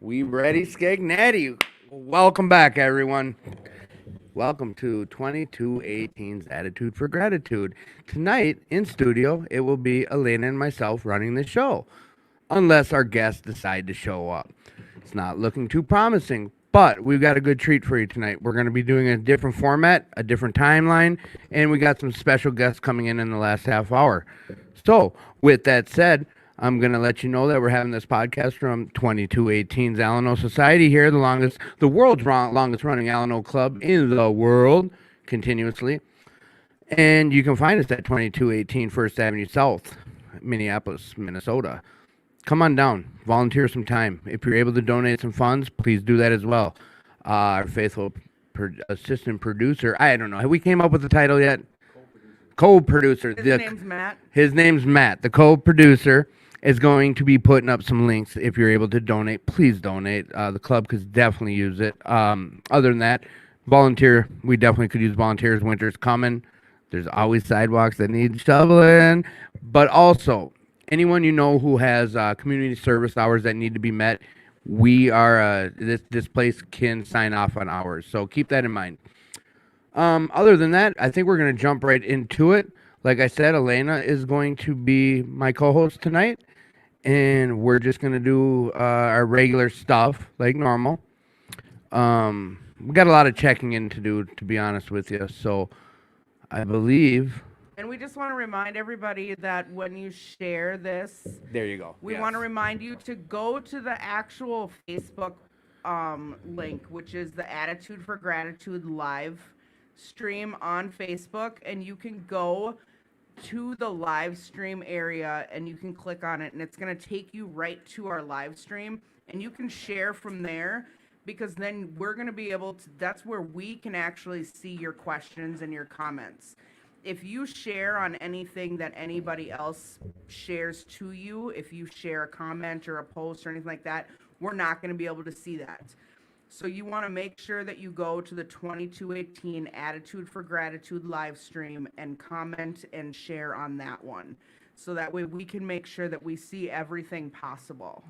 We ready, Scagnati? Welcome back, everyone. Welcome to 2218's Attitude for Gratitude. Tonight, in studio, it will be Elena and myself running the show, unless our guests decide to show up. It's not looking too promising, but we've got a good treat for you tonight. We're going to be doing a different format, a different timeline, and we got some special guests coming in the last half hour. So, with that said, I'm going to let you know that we're having this podcast from 2218's Alano Society here, the world's longest running Alano club in the world, continuously. And you can find us at 2218 First Avenue South, Minneapolis, Minnesota. Come on down, volunteer some time. If you're able to donate some funds, please do that as well. Our faithful assistant producer, I don't know, have we came up with the title yet? Co-producer. His name's Matt. His name's Matt. The co-producer is going to be putting up some links. If you're able to donate, please donate. The club could definitely use it. Other than that, volunteer. We definitely could use volunteers. Winter's coming. There's always sidewalks that need shoveling. But also, anyone you know who has community service hours that need to be met, we are this place can sign off on hours. So keep that in mind. Other than that, I think we're going to jump right into it. Like I said, Elena is going to be my co-host tonight, and we're just going to do our regular stuff like normal. We got a lot of checking in to do, to be honest with you. So I believe... And we just want to remind everybody that when you share this, There you go. we Yes. want to remind you to go to the actual Facebook link, which is the Attitude for Gratitude live stream on Facebook, and you can go to the live stream area and you can click on it, and it's going to take you right to our live stream, and you can share from there, because then we're going to be able to, that's where we can actually see your questions and your comments. If you share on anything that anybody else shares to you, if you share a comment or a post or anything like that, we're not going to be able to see that. So you want to make sure that you go to the 2218 Attitude for Gratitude live stream and comment and share on that one. So that way we can make sure that we see everything possible.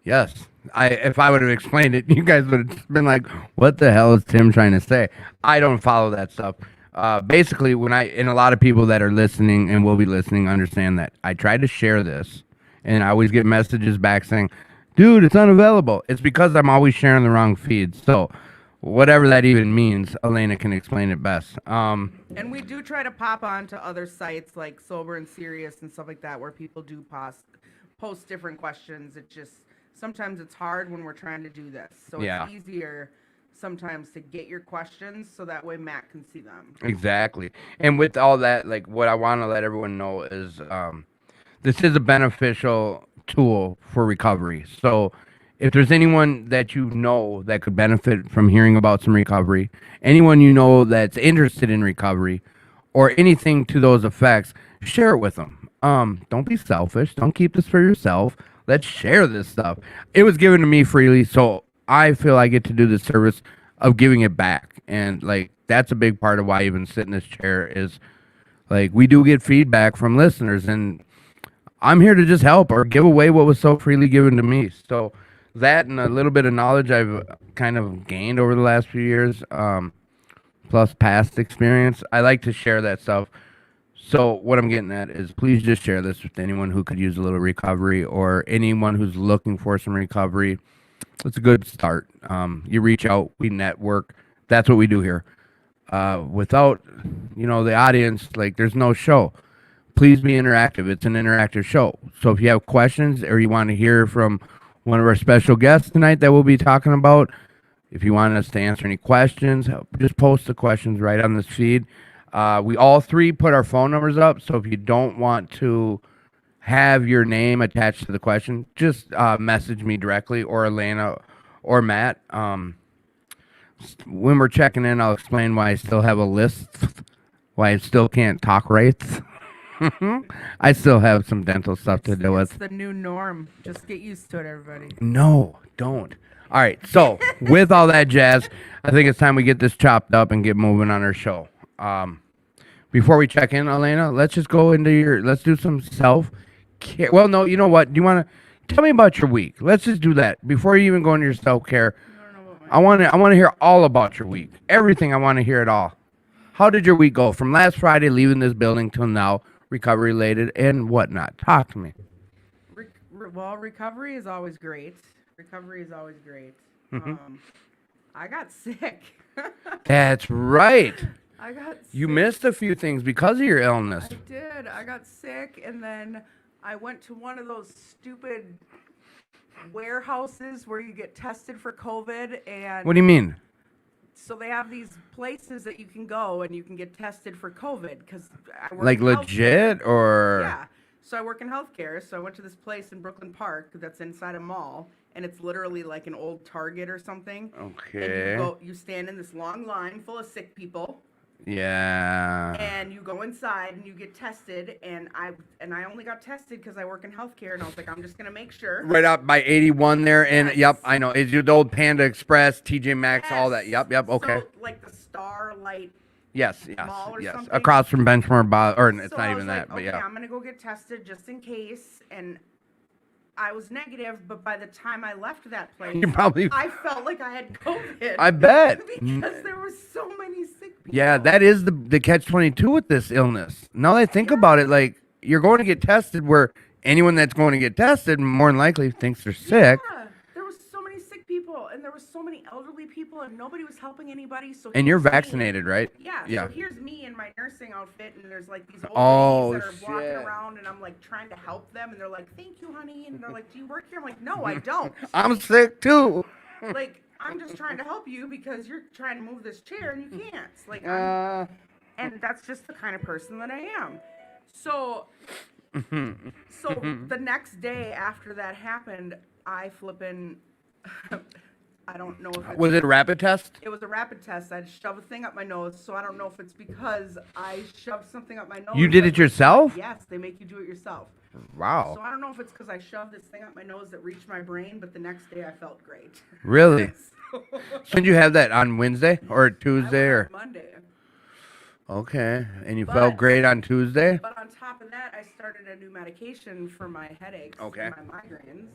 Yes. If I would have explained it, you guys would have been like, what the hell is Tim trying to say? I don't follow that stuff. Basically, and a lot of people that are listening and will be listening understand that I tried to share this, and I always get messages back saying, dude, it's unavailable. It's because I'm always sharing the wrong feed. So whatever that even means, Elena can explain it best. And we do try to pop on to other sites like Sober and Serious and stuff like that, where people do post different questions. It just, sometimes it's hard when we're trying to do this. So Yeah. it's easier sometimes to get your questions so that way Matt can see them. Exactly. And with all that, like, what I want to let everyone know is this is a beneficial tool for recovery. So if there's anyone that you know that could benefit from hearing about some recovery, anyone you know that's interested in recovery, or anything to those effects, share it with them. Don't be selfish. Don't keep this for yourself. Let's share this stuff. It was given to me freely, so I feel I get to do the service of giving it back. And like, that's a big part of why I even sit in this chair is, like, we do get feedback from listeners, and I'm here to just help or give away what was so freely given to me. So that and a little bit of knowledge I've kind of gained over the last few years, plus past experience, I like to share that stuff. So what I'm getting at is, please just share this with anyone who could use a little recovery, or anyone who's looking for some recovery. It's a good start. You reach out, we network. That's what we do here. Without, the audience, like, there's no show. Please be interactive. It's an interactive show. So if you have questions, or you want to hear from one of our special guests tonight that we'll be talking about, if you want us to answer any questions, just post the questions right on this feed. We all three put our phone numbers up, so if you don't want to have your name attached to the question, just message me directly, or Elena or Matt. When we're checking in, I'll explain why I still have a list, why I still can't talk right. I still have some dental stuff to deal It's with. the new norm. Just get used to it, everybody. No, don't. All right, so with all that jazz, I think it's time we get this chopped up and get moving on our show. Before we check in, Elena, let's just go into let's do some self-care. Well, no, you know what? Do you want to Tell me about your week. Let's just do that before you even go into your self care. You don't know about my I want to hear all about your week. Everything. I want to hear it all. How did your week go from last Friday leaving this building till now, recovery related and whatnot? Talk to me. Well, recovery is always great. Recovery is always great. I got sick. That's right. I got sick. You missed a few things because of your illness. I did. I got sick, and then I went to one of those stupid warehouses where you get tested for COVID, and What do you mean? so they have these places that you can go and you can get tested for COVID because I work Like in healthcare. legit or Yeah. So I work in healthcare, so I went to this place in Brooklyn Park that's inside a mall, and it's literally like an old Target or something. Okay. And you stand in this long line full of sick people, Yeah. and you go inside and you get tested, and I only got tested because I work in healthcare, and I was like, I'm just gonna make sure. Right up by 81 there, and Yes. yep, I know. It's the old Panda Express, TJ Maxx, all that. Yes. Yep, okay. So, like the Starlight. Yes, mall or yes. something. Across from Benchmark, or it's So not I even was that, like, but okay, yeah. I'm gonna go get tested just in case, and I was negative, but by the time I left that place, You probably, I felt like I had COVID. I bet. because there were so many sick people. Yeah, that is the catch-22 with this illness. Now that I think about it, like you're going to get tested, where anyone that's going to get tested more than likely thinks they're sick, Yeah, there was so many sick people, and there was so many elderly people, and nobody was helping anybody. So and you're here's me. vaccinated, right? Yeah, Yeah. so here's me in my nursing outfit, and there's like these old Oh, ladies that are walking shit. around, and I'm like trying to help them, and they're like, "Thank you, honey," and they're like, "Do you work here?" I'm like, "No, I don't." I'm sick too. Like, I'm just trying to help you because you're trying to move this chair and you can't. Like, and that's just the kind of person that I am. So, the next day after that happened, I flippin', I don't know if Was it a rapid test? it was a rapid test. I had to shove a thing up my nose, so I don't know if it's because I shoved something up my nose. You did that- it yourself? Yes, they make you do it yourself. So Wow. I don't know if it's because I shoved this thing up my nose that reached my brain, but the next day I felt great. Really? So, So did you have that on Wednesday or I Tuesday went or? on Monday. Okay, and you But- felt great on Tuesday? But on top of that, I started a new medication for my headaches, Okay. my migraines.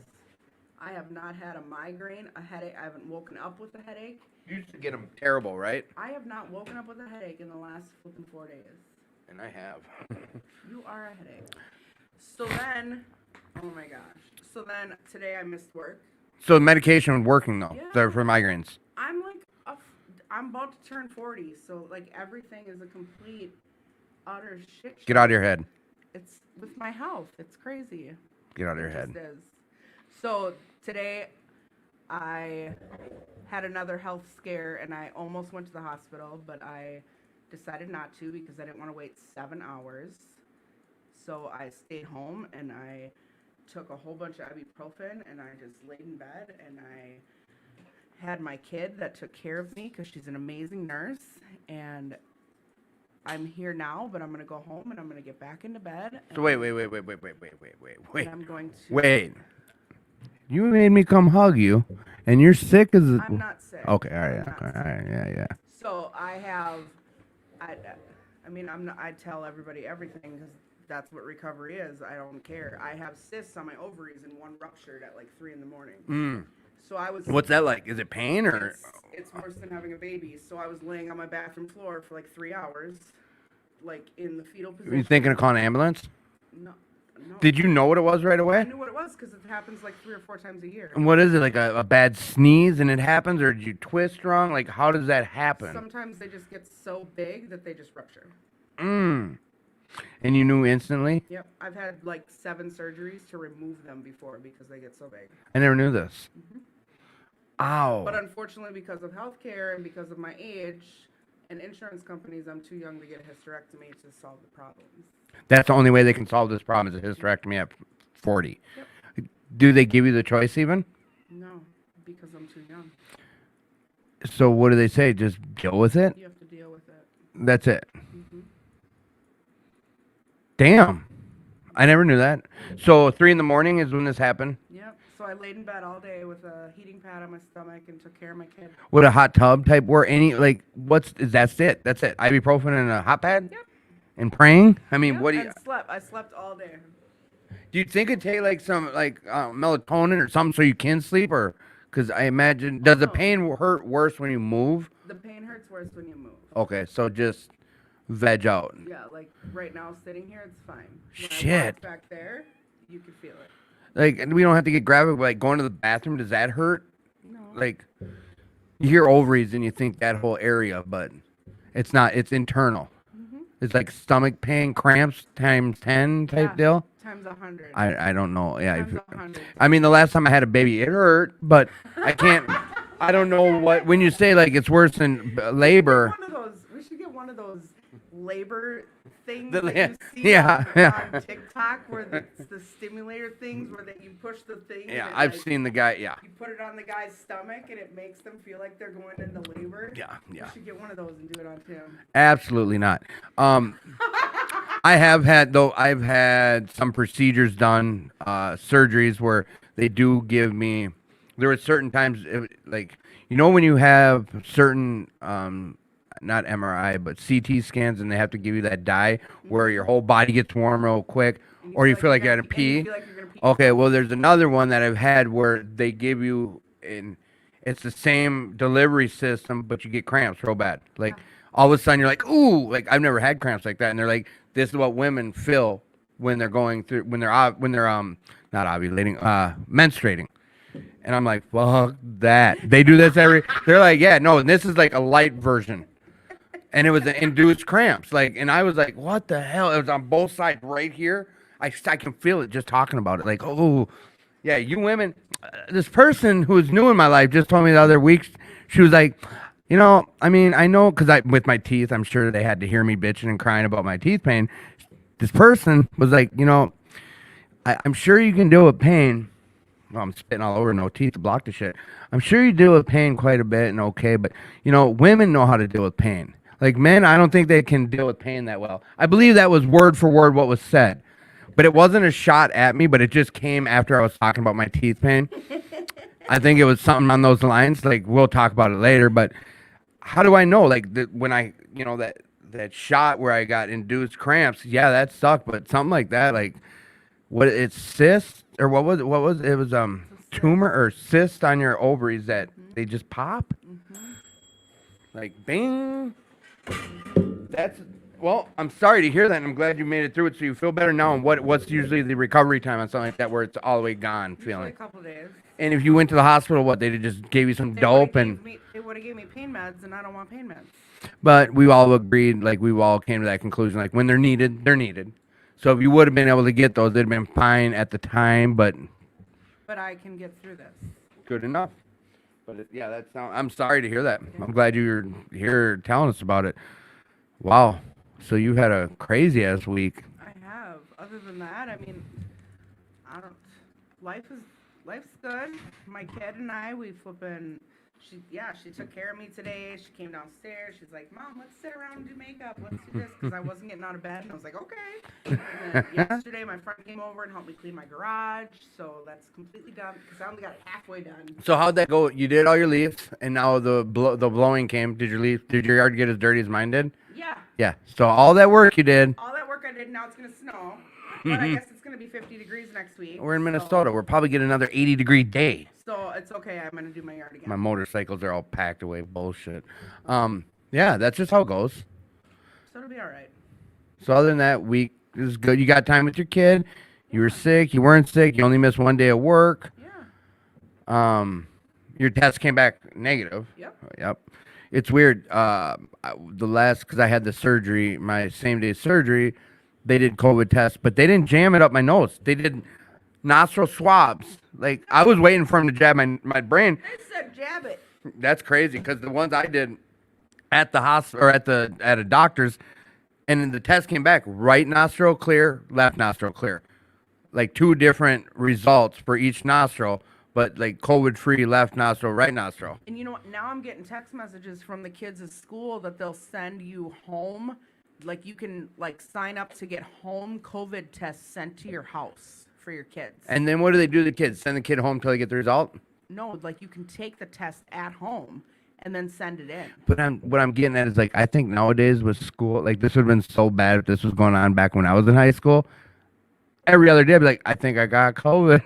I have not had a migraine, a headache. I haven't woken up with a headache. You used to get them terrible, right? I have not woken up with a headache in the last flipping 4 days. And I have. You are a headache. So then, oh my gosh. So then today I missed work. So the medication was working though, Yeah. for migraines. I'm like, I'm about to turn 40, so like everything is a complete, utter shit show. Get out of your head. It's with my health. It's crazy. Get out of your It head. just is. So today, I had another health scare, and I almost went to the hospital, but I decided not to because I didn't want to wait 7 hours. So I stayed home, and I took a whole bunch of ibuprofen, and I just laid in bed, and I had my kid that took care of me because she's an amazing nurse, and I'm here now, but I'm gonna go home and I'm gonna get back into bed. So wait. And I'm going to. Wait. You made me come hug you, and you're sick as a... I'm not sick. Okay, all right, I'm not okay, all sick. right, yeah. So I have, I mean, I tell everybody everything because that's what recovery is. I don't care. I have cysts on my ovaries and one ruptured at like 3 a.m. So I was. What's that like? Is it pain or... It's worse than having a baby. So I was laying on my bathroom floor for like 3 hours, like in the fetal Are position. you thinking of calling an ambulance? No. Did you know what it was right I away? knew what it was because it happens like 3 or 4 times a year. And what is it, like a bad sneeze and it happens, or did you twist wrong? Like, how does that happen? Sometimes they just get so big that they just rupture. And you knew instantly? Yep, I've had like 7 surgeries to remove them before because they get so big. I never knew this. Ow. But unfortunately, because of healthcare and because of my age and insurance companies, I'm too young to get a hysterectomy to solve the problems. That's the only way they can solve this problem is a hysterectomy at 40. Yep. Do they give you the choice even? No, because I'm too young. So what do they say? Just deal with it? You have to deal with it. That's it. Damn. I never knew that. So 3 in the morning is when this happened? Yep. So I laid in bed all day with a heating pad on my stomach and took care of my kid. What, a hot tub type where any, like, that's it? That's it? Ibuprofen and a hot pad? Yep. And praying? I mean, Yep, what do you... and slept. I slept all day. Do you think it take like some like melatonin or something so you can sleep, or because I imagine does the No. pain hurt worse when you move? The pain hurts worse when you move. Okay, so just veg out. Yeah, like right now sitting here, it's fine. When I Shit. walk back there, you can feel it. Like, and we don't have to get graphic. But like going to the bathroom, does that hurt? No. Like, you hear ovaries and you think that whole area, but it's not. It's internal. Mm-hmm. It's like stomach pain, cramps times 10 type Yeah. deal. Times 100. I don't know. Yeah. Times 100. I mean, the last time I had a baby, it hurt, but I can't. I don't know what. When you say like it's worse than labor. We should get one of those labor things The- that yeah, you see yeah, on, yeah. on TikTok, where it's the stimulator things where that you push the thing. Yeah, and it, I've like, seen the guy. Yeah. You put it on the guy's stomach and it makes them feel like they're going into labor. Yeah. Yeah. You should get one of those and do it on Tim. Absolutely not. I've had some procedures done, surgeries where they do give me. There were certain times, like when you have certain, not MRI but CT scans, and they have to give you that dye where your whole body gets warm real quick, And or you feel like you're you gonna gotta pee. and you feel like you're gonna pee. Okay, well, there's another one that I've had where they give you it's the same delivery system, but you get cramps real bad. Like all of a sudden you're like, ooh, like I've never had cramps like that, and they're like, this is what women feel when they're going through when they're not ovulating, menstruating. And I'm like, fuck that. They do this they're like, yeah, no, this is like a light version. And it was the induced cramps. Like, and I was like, what the hell? It was on both sides right here. I can feel it just talking about it. Like, oh, yeah, you women. This person who's new in my life just told me the other week, she was like, I mean, I know because with my teeth, I'm sure they had to hear me bitching and crying about my teeth pain. This person was like, I'm sure you can deal with pain. Well, I'm spitting all over, no teeth to block the shit. I'm sure you deal with pain quite a bit and okay, but, women know how to deal with pain. Like men, I don't think they can deal with pain that well. I believe that was word for word what was said. But it wasn't a shot at me, but it just came after I was talking about my teeth pain. I think it was something on those lines. Like, we'll talk about it later, but how do I know? Like, when I, that shot where I got induced cramps, yeah, that sucked, but something like that, like, it's cyst, or what was it? It was, tumor or cyst on your ovaries that they just pop? Like, bing. Well, I'm sorry to hear that, and I'm glad you made it through it, so you feel better now. And what's usually the recovery time on something like that where it's all the way gone Usually feeling? a couple days. And if you went to the hospital, what, they just gave you some They dope? would've And they would have gave me pain meds, and I don't want pain meds. but we all agreed, like we all came to that conclusion, like when they're needed, they're needed. So if you would have been able to get those, they'd have been fine at the time, but But I can get through this. good enough. But yeah, I'm sorry to hear that. I'm glad you're here telling us about it. Wow. So you had a crazy ass week. I have. Other than that, I mean, I don't. Life's good. My kid and I, we flipping. She took care of me today. She came downstairs. She's like, Mom, let's sit around and do makeup. Let's do this, because I wasn't getting out of bed, and I was like, okay. And then yesterday, my friend came over and helped me clean my garage, so that's completely done because I only got it halfway done. So how'd that go? You did all your leaves, and now the blowing came. Did your yard get as dirty as mine did? Yeah. Yeah. So all that work you did. All that work I did. Now it's gonna snow, but I guess it's gonna be 50 degrees next week. We're in so- Minnesota. We're probably getting another 80-degree day. So it's okay. I'm gonna do my yard again. My motorcycles are all packed away. Bullshit. Yeah, that's just how it goes. So it'll be all right. So other than that, week is good. You got time with your kid. You were sick. You weren't sick. You only missed one day of work. Yeah. Your test came back negative. Yep. Yep. It's weird. Because I had the surgery, my same day surgery, they did COVID tests, but they didn't jam it up my nose. They did nostril swabs. Like, I was waiting for him to jab my brain. They said jab it. That's crazy because the ones I did at the hospital or at a doctor's, and then the test came back right nostril clear, left nostril clear, like two different results for each nostril, but like COVID-free left nostril, right nostril. And you know what? Now I'm getting text messages from the kids at school that they'll send you home. Like, you can sign up to get home COVID tests sent to your house for your kids. And then what do they do to the kids? Send the kid home till they get the result? No, you can take the test at home and then send it in. But what I'm getting at is I think nowadays with school, this would have been so bad if this was going on back when I was in high school. every other day, I'd be like, I think I got COVID.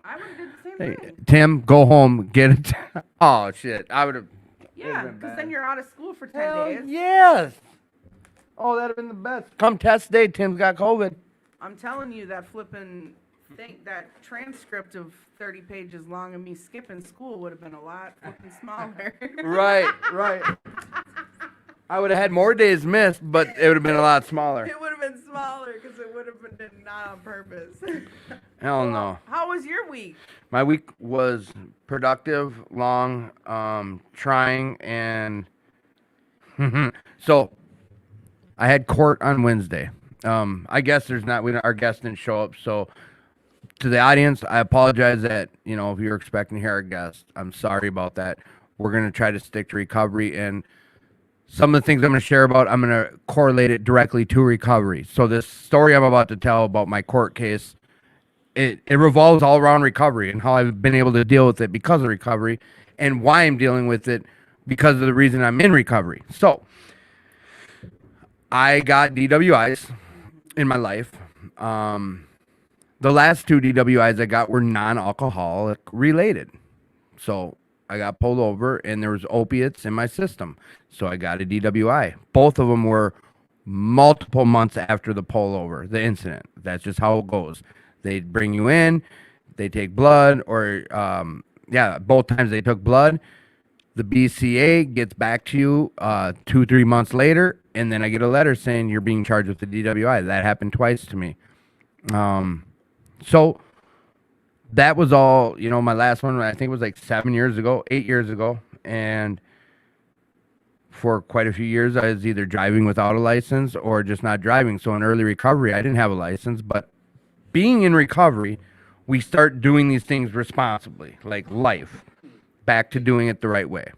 I would have did the same Hey, thing. Tim, go home, get it. Oh shit, I would have. Yeah, been because bad. then you're out of school for 10 Hell days. yes. Oh, that'd have been the best. Come test day, Tim's got COVID. I'm telling you that that transcript of 30 pages long of me skipping school would have been a lot fucking smaller. Right. I would have had more days missed, but it would have been a lot smaller. It would have been smaller because it would have been not on purpose. Hell no. How was your week? My week was productive, long, trying, and so I had court on Wednesday. I guess our guest didn't show up, so to the audience, I apologize that, if you're expecting to hear our guest, I'm sorry about that. We're going to try to stick to recovery, and some of the things I'm going to share about, I'm going to correlate it directly to recovery. So this story I'm about to tell about my court case, it revolves all around recovery and how I've been able to deal with it because of recovery, and why I'm dealing with it because of the reason I'm in recovery. So I got DWIs in my life. The last 2 DWIs I got were non-alcoholic related. So I got pulled over and there was opiates in my system. So I got a DWI. Both of them were multiple months after the pullover, the incident. That's just how it goes. They bring you in, they take blood, or both times they took blood. The BCA gets back to you 2-3 months later, and then I get a letter saying you're being charged with the DWI. That happened twice to me. So that was all, my last one, I think it was like 8 years ago. And for quite a few years, I was either driving without a license or just not driving. So in early recovery, I didn't have a license. But being in recovery, we start doing these things responsibly, like life, back to doing it the right way.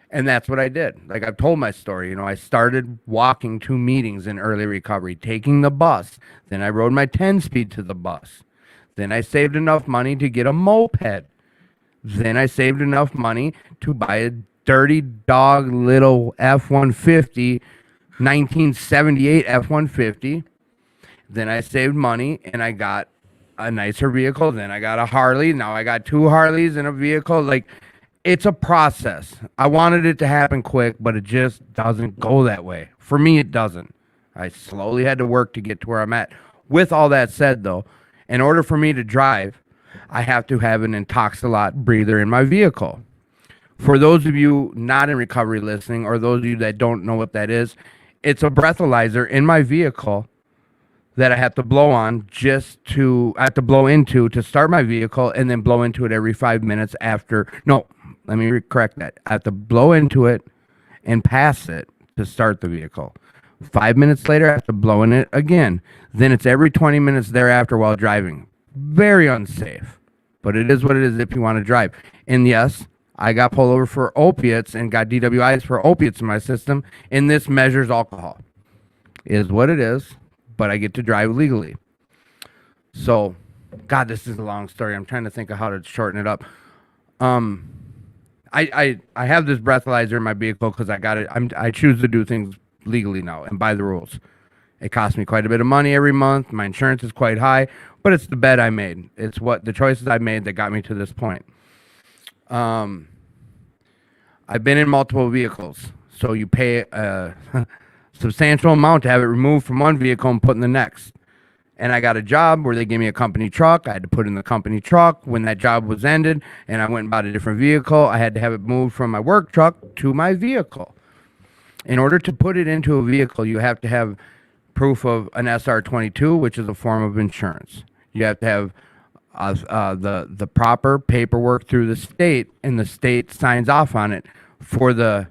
And that's what I did. Like I've told my story, I started walking to meetings in early recovery, taking the bus. Then I rode my 10-speed to the bus. Then I saved enough money to get a moped. Then I saved enough money to buy a dirty dog little F-150, 1978 F-150. Then I saved money and I got a nicer vehicle. Then I got a Harley. Now I got 2 Harleys in a vehicle. Like, it's a process. I wanted it to happen quick, but it just doesn't go that way. For me, it doesn't. I slowly had to work to get to where I'm at. With all that said, though, in order for me to drive, I have to have an Intoxilot breather in my vehicle. For those of you not in recovery listening, or those of you that don't know what that is, it's a breathalyzer in my vehicle that I have to blow on I have to blow into to start my vehicle, and then blow into it every 5 minutes after. No, let me correct that. I have to blow into it and pass it to start the vehicle. 5 minutes later, I have to blow in it again. Then it's every 20 minutes thereafter while driving. Very unsafe, but it is what it is if you want to drive. And yes, I got pulled over for opiates and got DWIs for opiates in my system, and this measures alcohol. It is what it is, but I get to drive legally. So, God, this is a long story. I'm trying to think of how to shorten it up. I have this breathalyzer in my vehicle because I got it. I choose to do things legally now and by the rules. It costs me quite a bit of money every month. My insurance is quite high, but it's the bet I made. It's the choices I made that got me to this point. I've been in multiple vehicles, so you pay a substantial amount to have it removed from one vehicle and put in the next. And I got a job where they gave me a company truck. I had to put in the company truck. When that job was ended and I went and bought a different vehicle, I had to have it moved from my work truck to my vehicle. In order to put it into a vehicle, you have to have proof of an SR-22, which is a form of insurance. You have to have the proper paperwork through the state, and the state signs off on it for the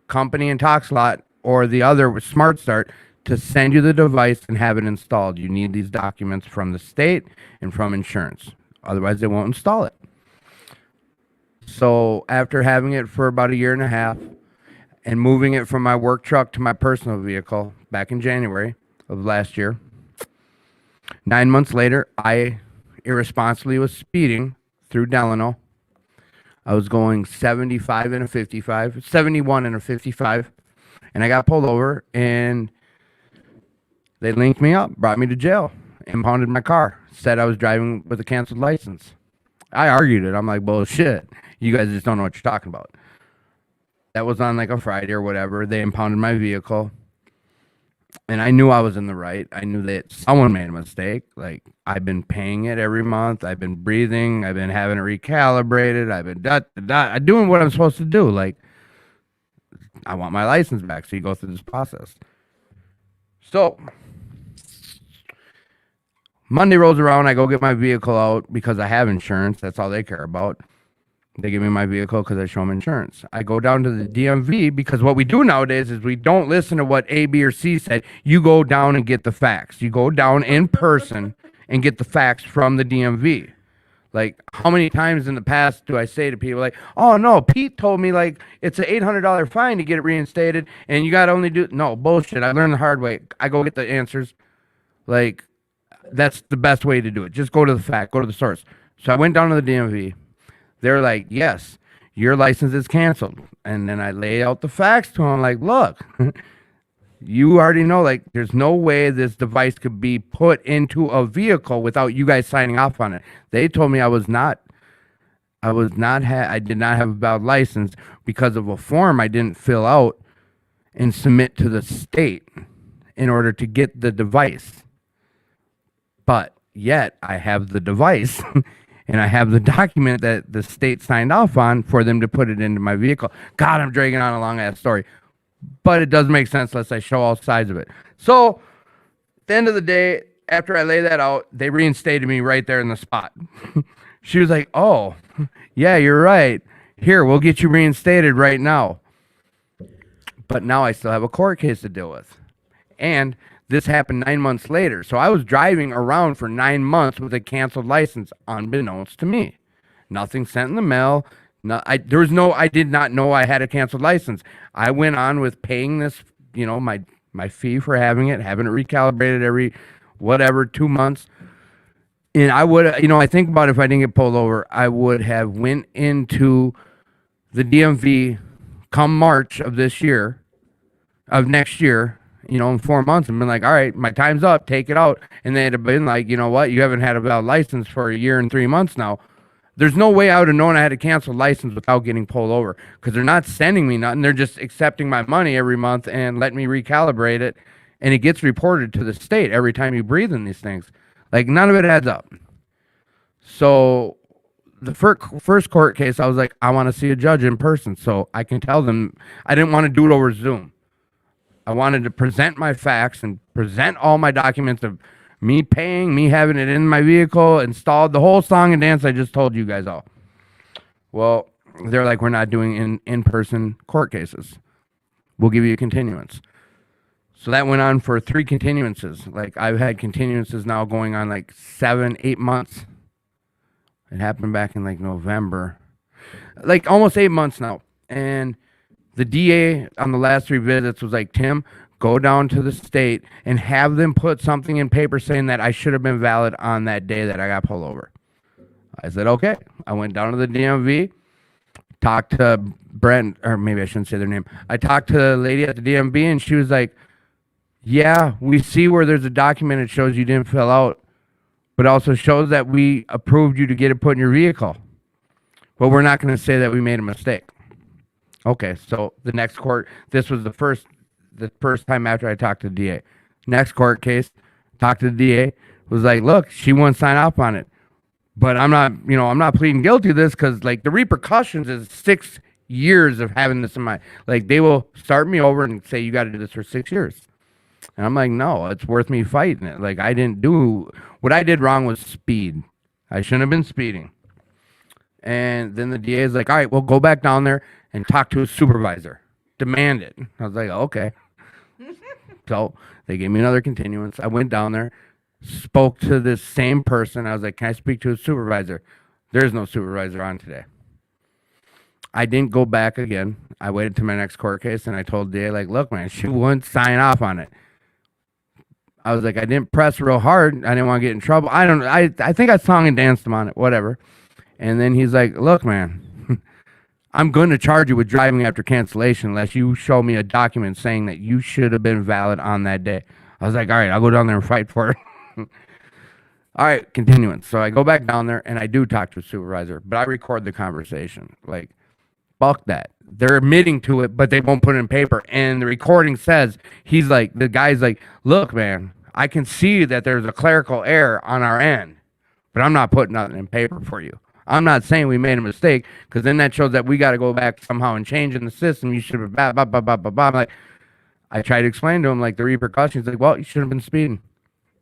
company Intoxilot or the other Smart Start to send you the device and have it installed. You need these documents from the state and from insurance. Otherwise, they won't install it. So after having it for about 1.5 years and moving it from my work truck to my personal vehicle back in January of last year, 9 months later, I irresponsibly was speeding through Delano. I was going 75 in a 55, 71 in a 55, and I got pulled over, and they linked me up, brought me to jail. impounded my car. Said I was driving with a canceled license. I argued it. I'm like, bullshit. You guys just don't know what you're talking about. That was on like a Friday or whatever. They impounded my vehicle. And I knew I was in the right. I knew that someone made a mistake. Like, I've been paying it every month. I've been breathing. I've been having it recalibrated. I've been doing what I'm supposed to do. Like, I want my license back. So you go through this process. So Monday rolls around. I go get my vehicle out because I have insurance. That's all they care about. They give me my vehicle because I show them insurance. I go down to the DMV because what we do nowadays is we don't listen to what A, B, or C said. You go down and get the facts. You go down in person and get the facts from the DMV. Like, how many times in the past do I say to people, like, oh, no, Pete told me, like, it's an $800 fine to get it reinstated, and you got to only do... No, bullshit. I learned the hard way. I go get the answers. Like, that's the best way to do it. Just go to the fact. Go to the source. So I went down to the DMV. They're like, yes, your license is canceled. And then I lay out the facts to them, like, look, you already know, like, there's no way this device could be put into a vehicle without you guys signing off on it. They told me I did not have a valid license because of a form I didn't fill out and submit to the state in order to get the device. But yet I have the device and I have the document that the state signed off on for them to put it into my vehicle. God, I'm dragging on a long ass story. But it does make sense unless I show all sides of it. So, at the end of the day, after I lay that out, they reinstated me right there in the spot. She was like, oh, yeah, you're right. Here, we'll get you reinstated right now. But now I still have a court case to deal with. And this happened 9 months later. So I was driving around for 9 months with a canceled license, unbeknownst to me. Nothing sent in the mail. No, I did not know I had a canceled license. I went on with paying this, my fee for having it recalibrated every 2 months. And I would, I think about if I didn't get pulled over, I would have went into the DMV come March of next year, in 4 months and been like, all right, my time's up, take it out. And they'd have been like, you know what, you haven't had a valid license for a year and 3 months now. There's no way I would have known I had a canceled license without getting pulled over because they're not sending me nothing. They're just accepting my money every month and letting me recalibrate it. And it gets reported to the state every time you breathe in these things. Like, none of it adds up. So the first court case, I was like, I want to see a judge in person so I can tell them. I didn't want to do it over Zoom. I wanted to present my facts and present all my documents of me paying, me having it in my vehicle, installed, the whole song and dance I just told you guys all. Well, they're like, we're not doing in-person court cases. We'll give you a continuance. So that went on for 3 continuances. Like, I've had continuances now going on like 7-8 months. It happened back in like November. Like almost 8 months now. And the DA on the last 3 visits was like, Tim, go down to the state and have them put something in paper saying that I should have been valid on that day that I got pulled over. I said, okay. I went down to the DMV, talked to Brent, or maybe I shouldn't say their name. I talked to the lady at the DMV and she was like, yeah, we see where there's a document that shows you didn't fill out, but also shows that we approved you to get it put in your vehicle. But we're not going to say that we made a mistake. Okay, so the next court, this was the first time after I talked to the DA. Next court case, talked to the DA, was like, look, she won't sign off on it. But I'm not pleading guilty to this because, like, the repercussions is 6 years of having this in my, like, they will start me over and say, you got to do this for 6 years. And I'm like, no, it's worth me fighting it. Like, what I did wrong was speed. I shouldn't have been speeding. And then the DA is like, all right, well, go back down there and talk to a supervisor. Demand it. I was like, okay. So they gave me another continuance. I went down there, spoke to this same person. I was like, can I speak to a supervisor? There's no supervisor on today. I didn't go back again. I waited to my next court case, and I told DA, like, look, man, she wouldn't sign off on it. I was like, I didn't press real hard. I didn't want to get in trouble. I don't know. I think I sung and danced him on it, whatever. And then he's like, look, man, I'm going to charge you with driving after cancellation unless you show me a document saying that you should have been valid on that day. I was like, all right, I'll go down there and fight for it. All right, continuance. So I go back down there and I do talk to a supervisor, but I record the conversation. Like, fuck that. They're admitting to it, but they won't put it in paper. And the recording says, the guy's like, look, man, I can see that there's a clerical error on our end, but I'm not putting nothing in paper for you. I'm not saying we made a mistake, because then that shows that we got to go back somehow and change in the system. You should have, blah, blah, blah, blah, blah, blah. I'm like, I tried to explain to him, like, the repercussions. Like, well, you shouldn't have been speeding.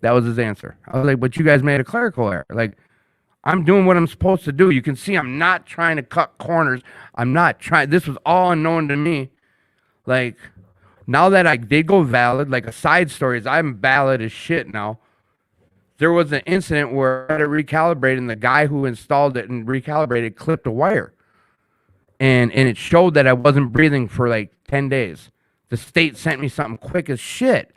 That was his answer. I was like, but you guys made a clerical error. Like, I'm doing what I'm supposed to do. You can see I'm not trying to cut corners. I'm not trying. This was all unknown to me. Like, now that I did go valid, like a side story is I'm valid as shit now. There was an incident where I had it recalibrated, and the guy who installed it and recalibrated clipped a wire. And it showed that I wasn't breathing for like 10 days. The state sent me something quick as shit.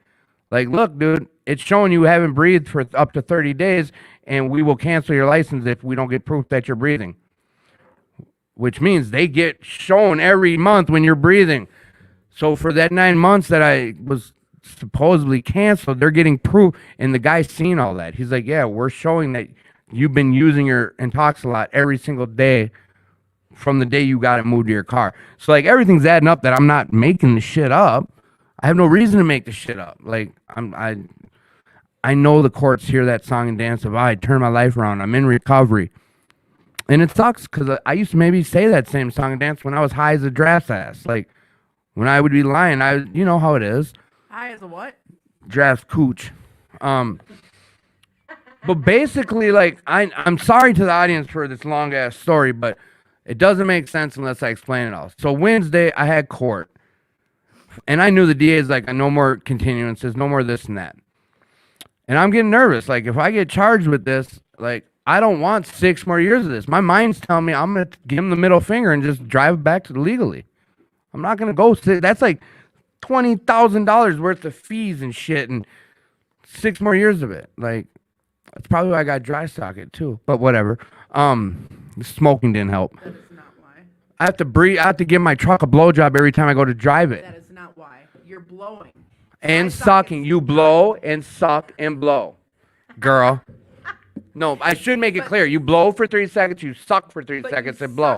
Like, look, dude, it's showing you haven't breathed for up to 30 days, and we will cancel your license if we don't get proof that you're breathing. Which means they get shown every month when you're breathing. So for that 9 months that I was supposedly canceled, they're getting proof, and the guy's seen all that. He's like, yeah, we're showing that you've been using your Intoxalot every single day from the day you got it moved to your car. So, like, everything's adding up that I'm not making the shit up. I have no reason to make the shit up. Like, I know the courts hear that song and dance of, I turn my life around. I'm in recovery. And it sucks because I used to maybe say that same song and dance when I was high as a draft's ass. Like, when I would be lying, you know how it is. High as a what? Draft's cooch. But basically, like, I'm sorry to the audience for this long ass story, but it doesn't make sense unless I explain it all. So Wednesday, I had court. And I knew the DA is like, no more continuances, no more this and that. And I'm getting nervous. Like, if I get charged with this, like, I don't want 6 more years of this. My mind's telling me I'm going to give him the middle finger and just drive back to legally. I'm not going to go. That's like $20,000 worth of fees and shit and 6 more years of it. Like, that's probably why I got dry socket too. But whatever. Smoking didn't help. That is not why. I have to breathe. I have to give my truck a blowjob every time I go to drive it. That is not why. You're blowing. And sucking. You blow and suck and blow. Girl. No, I should make it clear. You blow for 3 seconds, you suck for 3 seconds, and blow.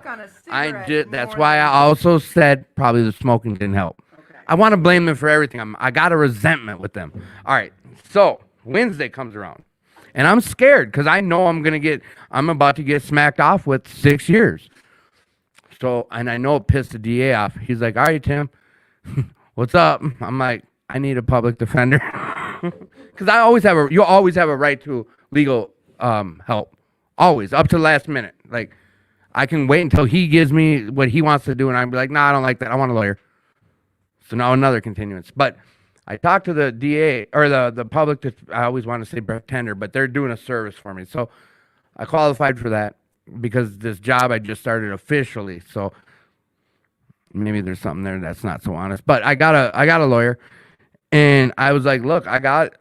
I did. That's why I also said probably the smoking didn't help. Okay. I want to blame them for everything. I got a resentment with them. All right. So Wednesday comes around, and I'm scared because I know I'm about to get smacked off with 6 years. So, and I know it pissed the DA off. He's like, all right, Tim, what's up? I'm like, I need a public defender. Because you always have a right to legal help. Always, up to the last minute. Like, I can wait until he gives me what he wants to do, and I'd be like, nah, I don't like that. I want a lawyer. So now another continuance. But I talked to the DA, or the public, I always want to say pretender, but they're doing a service for me. So I qualified for that because this job I just started officially. So maybe there's something there that's not so honest. But I got a lawyer. And I was like, look, I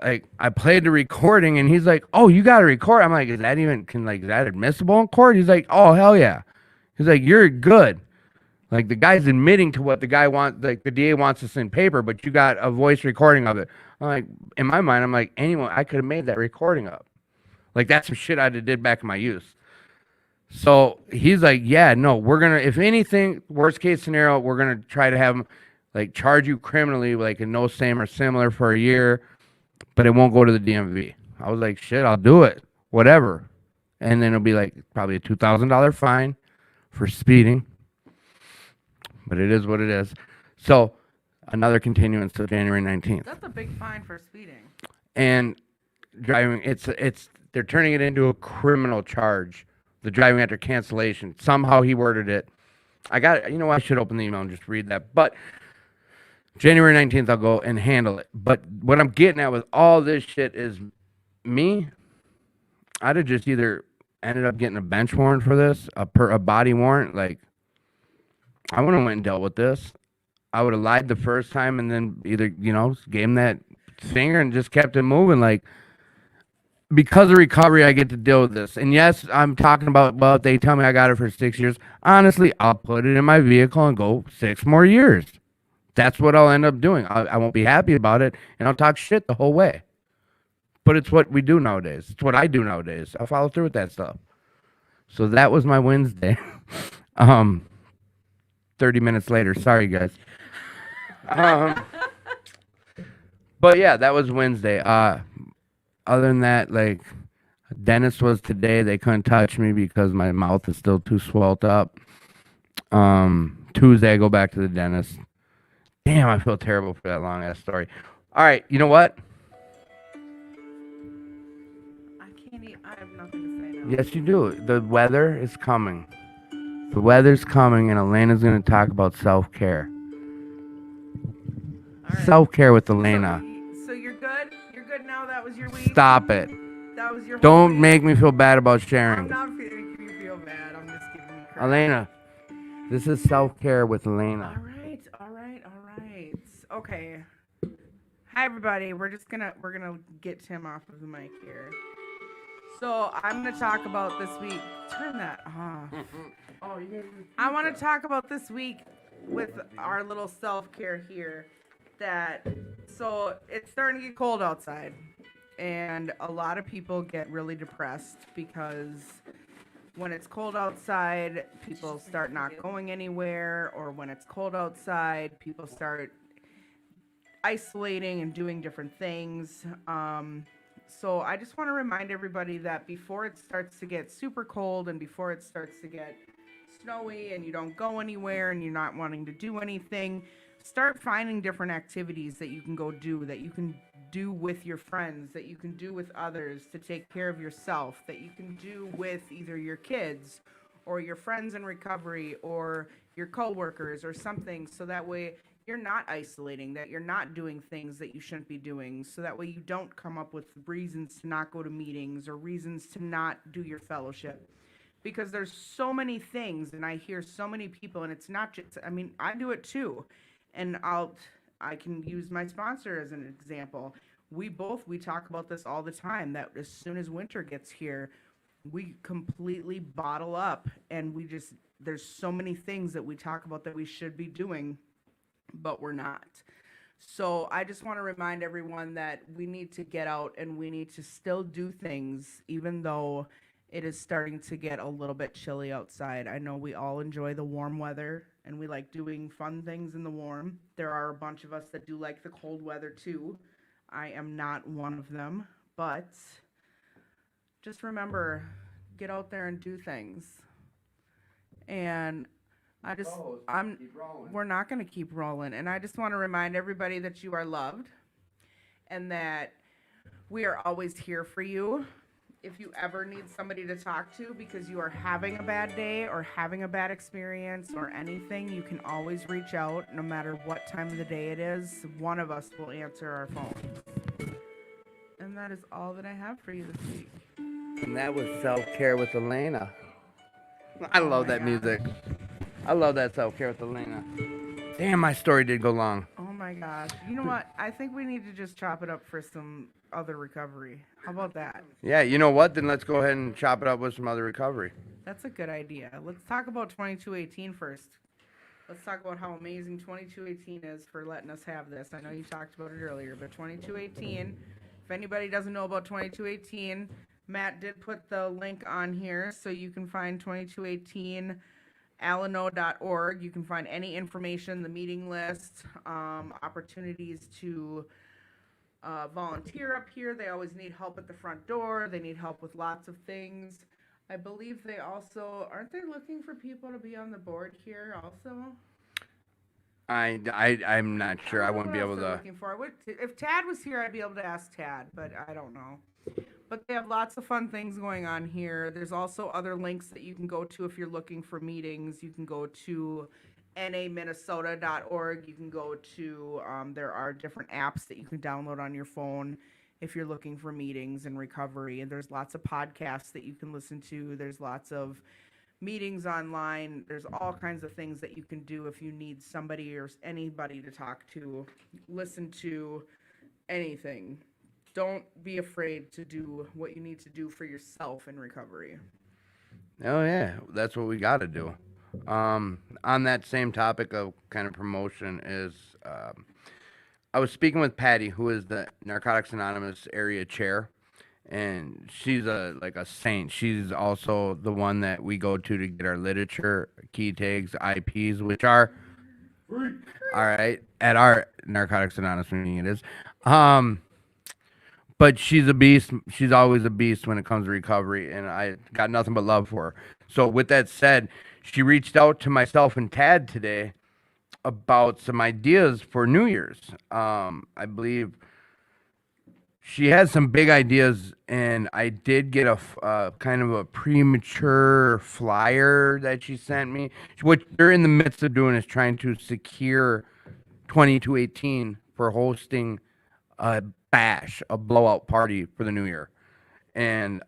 played the recording, and he's like, oh, you got a record? I'm like, is that admissible in court? He's like, oh, hell yeah. He's like, you're good. Like, the guy's admitting to what the guy wants, like the DA wants us in paper, but you got a voice recording of it. I'm like, in my mind, I'm like, I could have made that recording up. Like, that's some shit I did back in my youth. So he's like, yeah, no, we're going to, if anything, worst case scenario, we're going to try to have him, like, charge you criminally, like, in no same or similar for a year, but it won't go to the DMV. I was like, shit, I'll do it. Whatever. And then it'll be, like, probably a $2,000 fine for speeding. But it is what it is. So, another continuance till January 19th. That's a big fine for speeding. And driving, they're turning it into a criminal charge. The driving after cancellation. Somehow he worded it. I should open the email and just read that. But January 19th, I'll go and handle it. But what I'm getting at with all this shit is me. I'd have just either ended up getting a bench warrant for this, a body warrant. Like, I would have went and dealt with this. I would have lied the first time and then either, gave him that finger and just kept it moving. Like, because of recovery, I get to deal with this. And yes, I'm talking about, well, if they tell me I got it for 6 years, honestly, I'll put it in my vehicle and go 6 more years. That's what I'll end up doing. I won't be happy about it, and I'll talk shit the whole way. But it's what we do nowadays. It's what I do nowadays. I follow through with that stuff. So that was my Wednesday. um, 30 minutes later. Sorry, guys. But yeah, that was Wednesday. Other than that, like, dentist was today. They couldn't touch me because my mouth is still too swelled up. Tuesday I go back to the dentist. Damn, I feel terrible for that long ass story. All right, you know what? I have nothing to say now. Yes, you do. The weather is coming. The weather's coming, and Elena's gonna talk about self-care. All right. Self-care with Elena. So you're good? You're good now? That was your week? Stop it. That was your whole Don't week? make me feel bad about I'm sharing. not making you feel bad. I'm just giving you credit. Elena, this is self-care with Elena. All right. Okay. Hi everybody. We're gonna get Tim off of the mic here. So I'm gonna talk about this week. Turn that off. I want to talk about this week with our little self-care here. So it's starting to get cold outside, and a lot of people get really depressed because when it's cold outside, people start not going anywhere, or when it's cold outside, people start isolating and doing different things. So I just want to remind everybody that before it starts to get super cold and before it starts to get snowy and you don't go anywhere and you're not wanting to do anything, start finding different activities that you can go do, that you can do with your friends, that you can do with others to take care of yourself, that you can do with either your kids or your friends in recovery or your coworkers or something, so that way you're not isolating, that you're not doing things that you shouldn't be doing, so that way you don't come up with reasons to not go to meetings or reasons to not do your fellowship. Because there's so many things, and I hear so many people, and it's not just, I mean, I do it too. And I can use my sponsor as an example. We talk about this all the time, that as soon as winter gets here, we completely bottle up, and there's so many things that we talk about that we should be doing, but we're not. So I just want to remind everyone that we need to get out and we need to still do things, even though it is starting to get a little bit chilly outside. I know we all enjoy the warm weather and we like doing fun things in the warm. There are a bunch of us that do like the cold weather too. I am not one of them, but just remember, get out there and do things. And we're not going to keep rolling. And I just want to remind everybody that you are loved and that we are always here for you. If you ever need somebody to talk to because you are having a bad day or having a bad experience or anything, you can always reach out no matter what time of the day it is. One of us will answer our phone. And that is all that I have for you this week. And that was self-care with Elena. I love that music. I love that self-care with Elena. Damn, my story did go long. Oh my gosh. You know what? I think we need to just chop it up for some other recovery. How about that? Yeah, you know what? Then let's go ahead and chop it up with some other recovery. That's a good idea. Let's talk about 2218 first. Let's talk about how amazing 2218 is for letting us have this. I know you talked about it earlier, but 2218, if anybody doesn't know about 2218, Matt did put the link on here so you can find 2218 alano.org. You can find any information, the meeting list, opportunities to volunteer up here. They always need help at the front door. They need help with lots of things. I believe they also, aren't they looking for people to be on the board here also? I'm not sure. I wouldn't be able to. Looking for. If Tad was here, I'd be able to ask Tad, but I don't know. But they have lots of fun things going on here. There's also other links that you can go to if you're looking for meetings. You can go to naminnesota.org. You can go to, there are different apps that you can download on your phone if you're looking for meetings and recovery. And there's lots of podcasts that you can listen to. There's lots of meetings online. There's all kinds of things that you can do if you need somebody or anybody to talk to, listen to, anything. Don't be afraid to do what you need to do for yourself in recovery. Oh yeah, that's what we got to do. On that same topic of kind of promotion is I was speaking with Patty, who is the Narcotics Anonymous area chair, and she's a saint. She's also the one that we go to get our literature, key tags, IPs, which are all right at our Narcotics Anonymous meeting. It is, but she's a beast. She's always a beast when it comes to recovery, and I got nothing but love for her. So with that said, she reached out to myself and Tad today about some ideas for New Year's. I believe she has some big ideas, and I did get a kind of a premature flyer that she sent me. What they're in the midst of doing is trying to secure 2218 for hosting a bash, a blowout party for the new year. And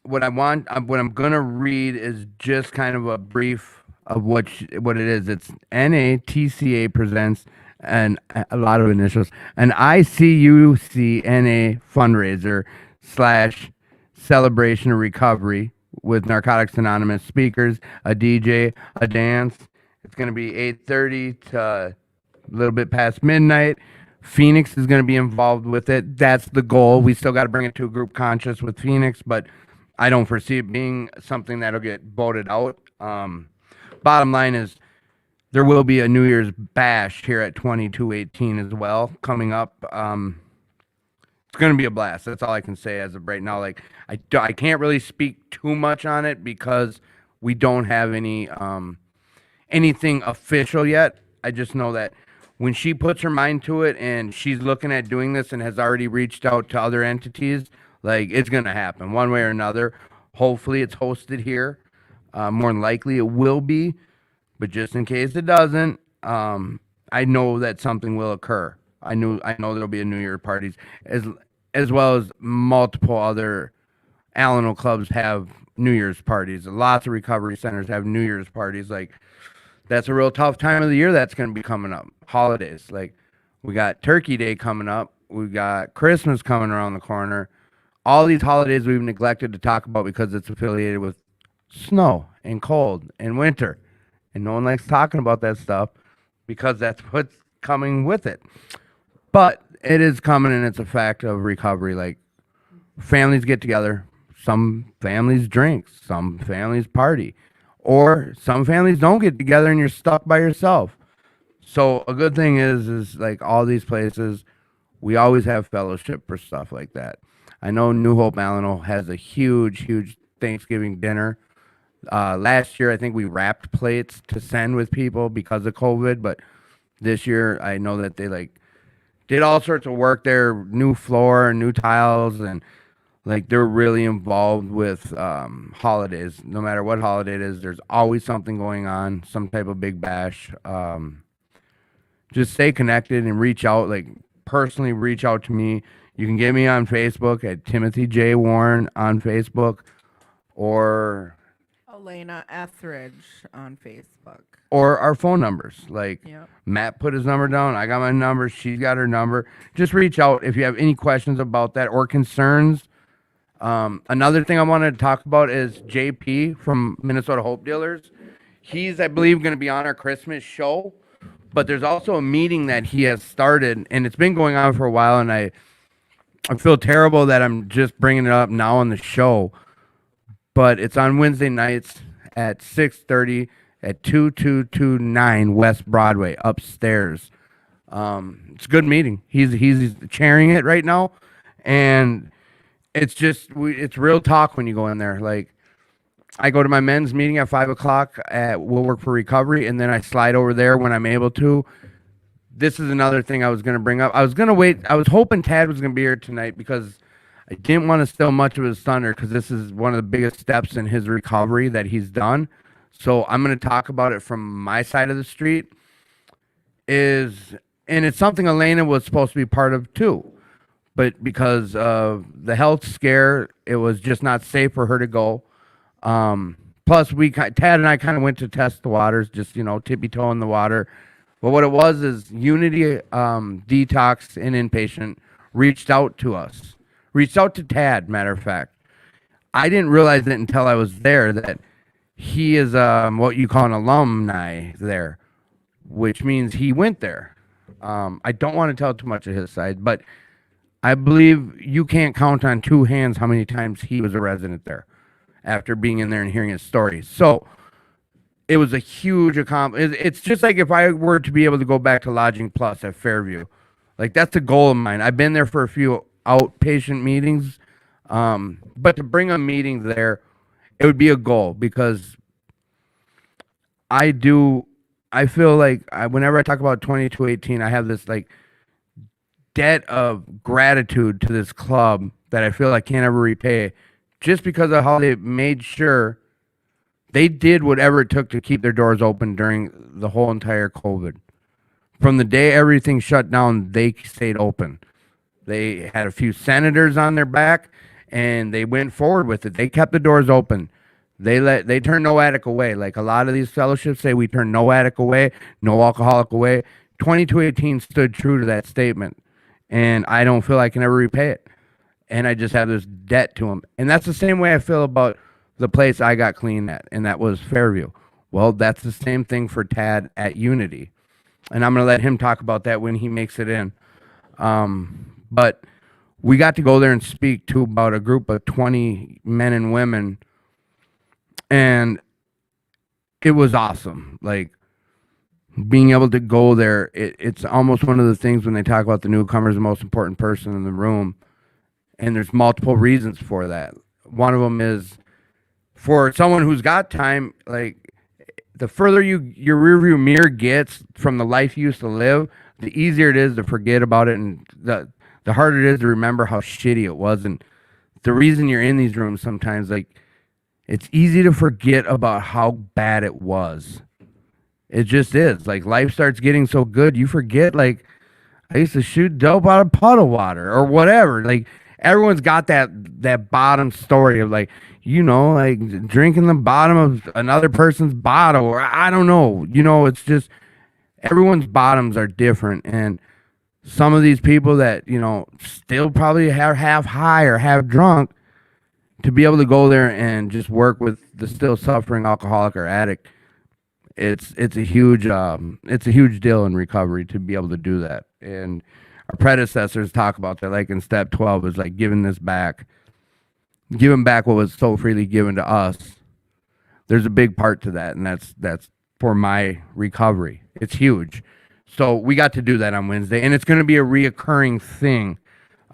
what I'm gonna read is just kind of a brief of what it is. It's NATCA presents a lot of initials, an ICUCNA fundraiser / celebration of recovery with Narcotics Anonymous speakers, a DJ, a dance. It's going to be 8:30 to a little bit past midnight. Phoenix is going to be involved with it. That's the goal. We still got to bring it to a group conscious with Phoenix, but I don't foresee it being something that'll get voted out. Bottom line is there will be a New Year's bash here at 2218 as well coming up. It's going to be a blast. That's all I can say as of right now. Like I can't really speak too much on it because we don't have anything official yet. I just know that when she puts her mind to it and she's looking at doing this and has already reached out to other entities, like it's going to happen one way or another. Hopefully it's hosted here. More than likely it will be, but just in case it doesn't, I know that something will occur. I know there'll be a New Year parties as well as multiple other Alano clubs have New Year's parties. Lots of recovery centers have New Year's parties. Like that's a real tough time of the year that's going to be coming up. Holidays, like we got Turkey Day coming up, we got Christmas coming around the corner. All these holidays we've neglected to talk about because it's affiliated with snow and cold and winter, and no one likes talking about that stuff because that's what's coming with it. But it is coming, and it's a fact of recovery. Like families get together, some families drink, some families party, or some families don't get together and you're stuck by yourself. So a good thing is like all these places, we always have fellowship for stuff like that. I know New Hope Alano has a huge Thanksgiving dinner. Last year, I think we wrapped plates to send with people because of COVID, but this year I know that they like did all sorts of work there, new floor, new tiles, and like they're really involved with holidays. No matter what holiday it is, there's always something going on, some type of big bash. Just stay connected and reach out, like personally reach out to me. You can get me on Facebook at Timothy J. Warren on Facebook, or Elena Etheridge on Facebook. Or our phone numbers. Like Yep. Matt put his number down. I got my number. She's got her number. Just reach out if you have any questions about that or concerns. Another thing I wanted to talk about is JP from Minnesota Hope Dealers. He's, I believe, going to be on our Christmas show. But there's also a meeting that he has started, and it's been going on for a while, and I feel terrible that I'm just bringing it up now on the show. But it's on Wednesday nights at 6:30 at 2229 West Broadway upstairs. It's a good meeting. He's chairing it right now, and it's just it's real talk when you go in there. Like I go to my men's meeting at 5:00 at We'll Work for Recovery, and then I slide over there when I'm able to. This is another thing I was going to bring up. I was going to wait. I was hoping Tad was going to be here tonight because I didn't want to steal much of his thunder because this is one of the biggest steps in his recovery that he's done. So I'm going to talk about it from my side of the street. And it's something Elena was supposed to be part of too. But because of the health scare, it was just not safe for her to go. Plus, Tad and I kind of went to test the waters, just, tippy-toe in the water. But what it was is Unity Detox and Inpatient reached out to us. Reached out to Tad, matter of fact. I didn't realize it until I was there that he is what you call an alumni there, which means he went there. I don't want to tell too much of his side, but I believe you can't count on two hands how many times he was a resident there after being in there and hearing his stories. So it was a huge accomplishment. It's just like if I were to be able to go back to Lodging Plus at Fairview, like that's a goal of mine. I've been there for a few outpatient meetings, but to bring a meeting there, it would be a goal because I do. I feel like whenever I talk about 2218, I have this like debt of gratitude to this club that I feel I can't ever repay, just because of how they made sure they did whatever it took to keep their doors open during the whole entire COVID. From the day everything shut down, they stayed open. They had a few senators on their back, and they went forward with it. They kept the doors open. They turned no addict away. Like a lot of these fellowships say, we turn no addict away, no alcoholic away. 2218 stood true to that statement, and I don't feel I can ever repay it. And I just have this debt to them, and that's the same way I feel about the place I got clean at, and that was Fairview. Well, that's the same thing for Tad at Unity, and I'm gonna let him talk about that when he makes it in. But we got to go there and speak to about a group of 20 men and women, and it was awesome. Like being able to go there, it's almost one of the things when they talk about the newcomer is the most important person in the room, and there's multiple reasons for that. One of them is for someone who's got time, like the further your rearview mirror gets from the life you used to live, the easier it is to forget about it, and the harder it is to remember how shitty it was. And the reason you're in these rooms sometimes, like, it's easy to forget about how bad it was. It just is. Like, life starts getting so good, you forget, like, I used to shoot dope out of puddle water or whatever. Like, everyone's got that bottom story of, like, like drinking the bottom of another person's bottle, or I don't know. It's just everyone's bottoms are different. And some of these people that, still probably have half high or half drunk, to be able to go there and just work with the still suffering alcoholic or addict, it's a huge deal in recovery to be able to do that. And our predecessors talk about that, like in step 12 is like giving back what was so freely given to us. There's a big part to that, and that's for my recovery. It's huge. So we got to do that on Wednesday, and it's going to be a reoccurring thing.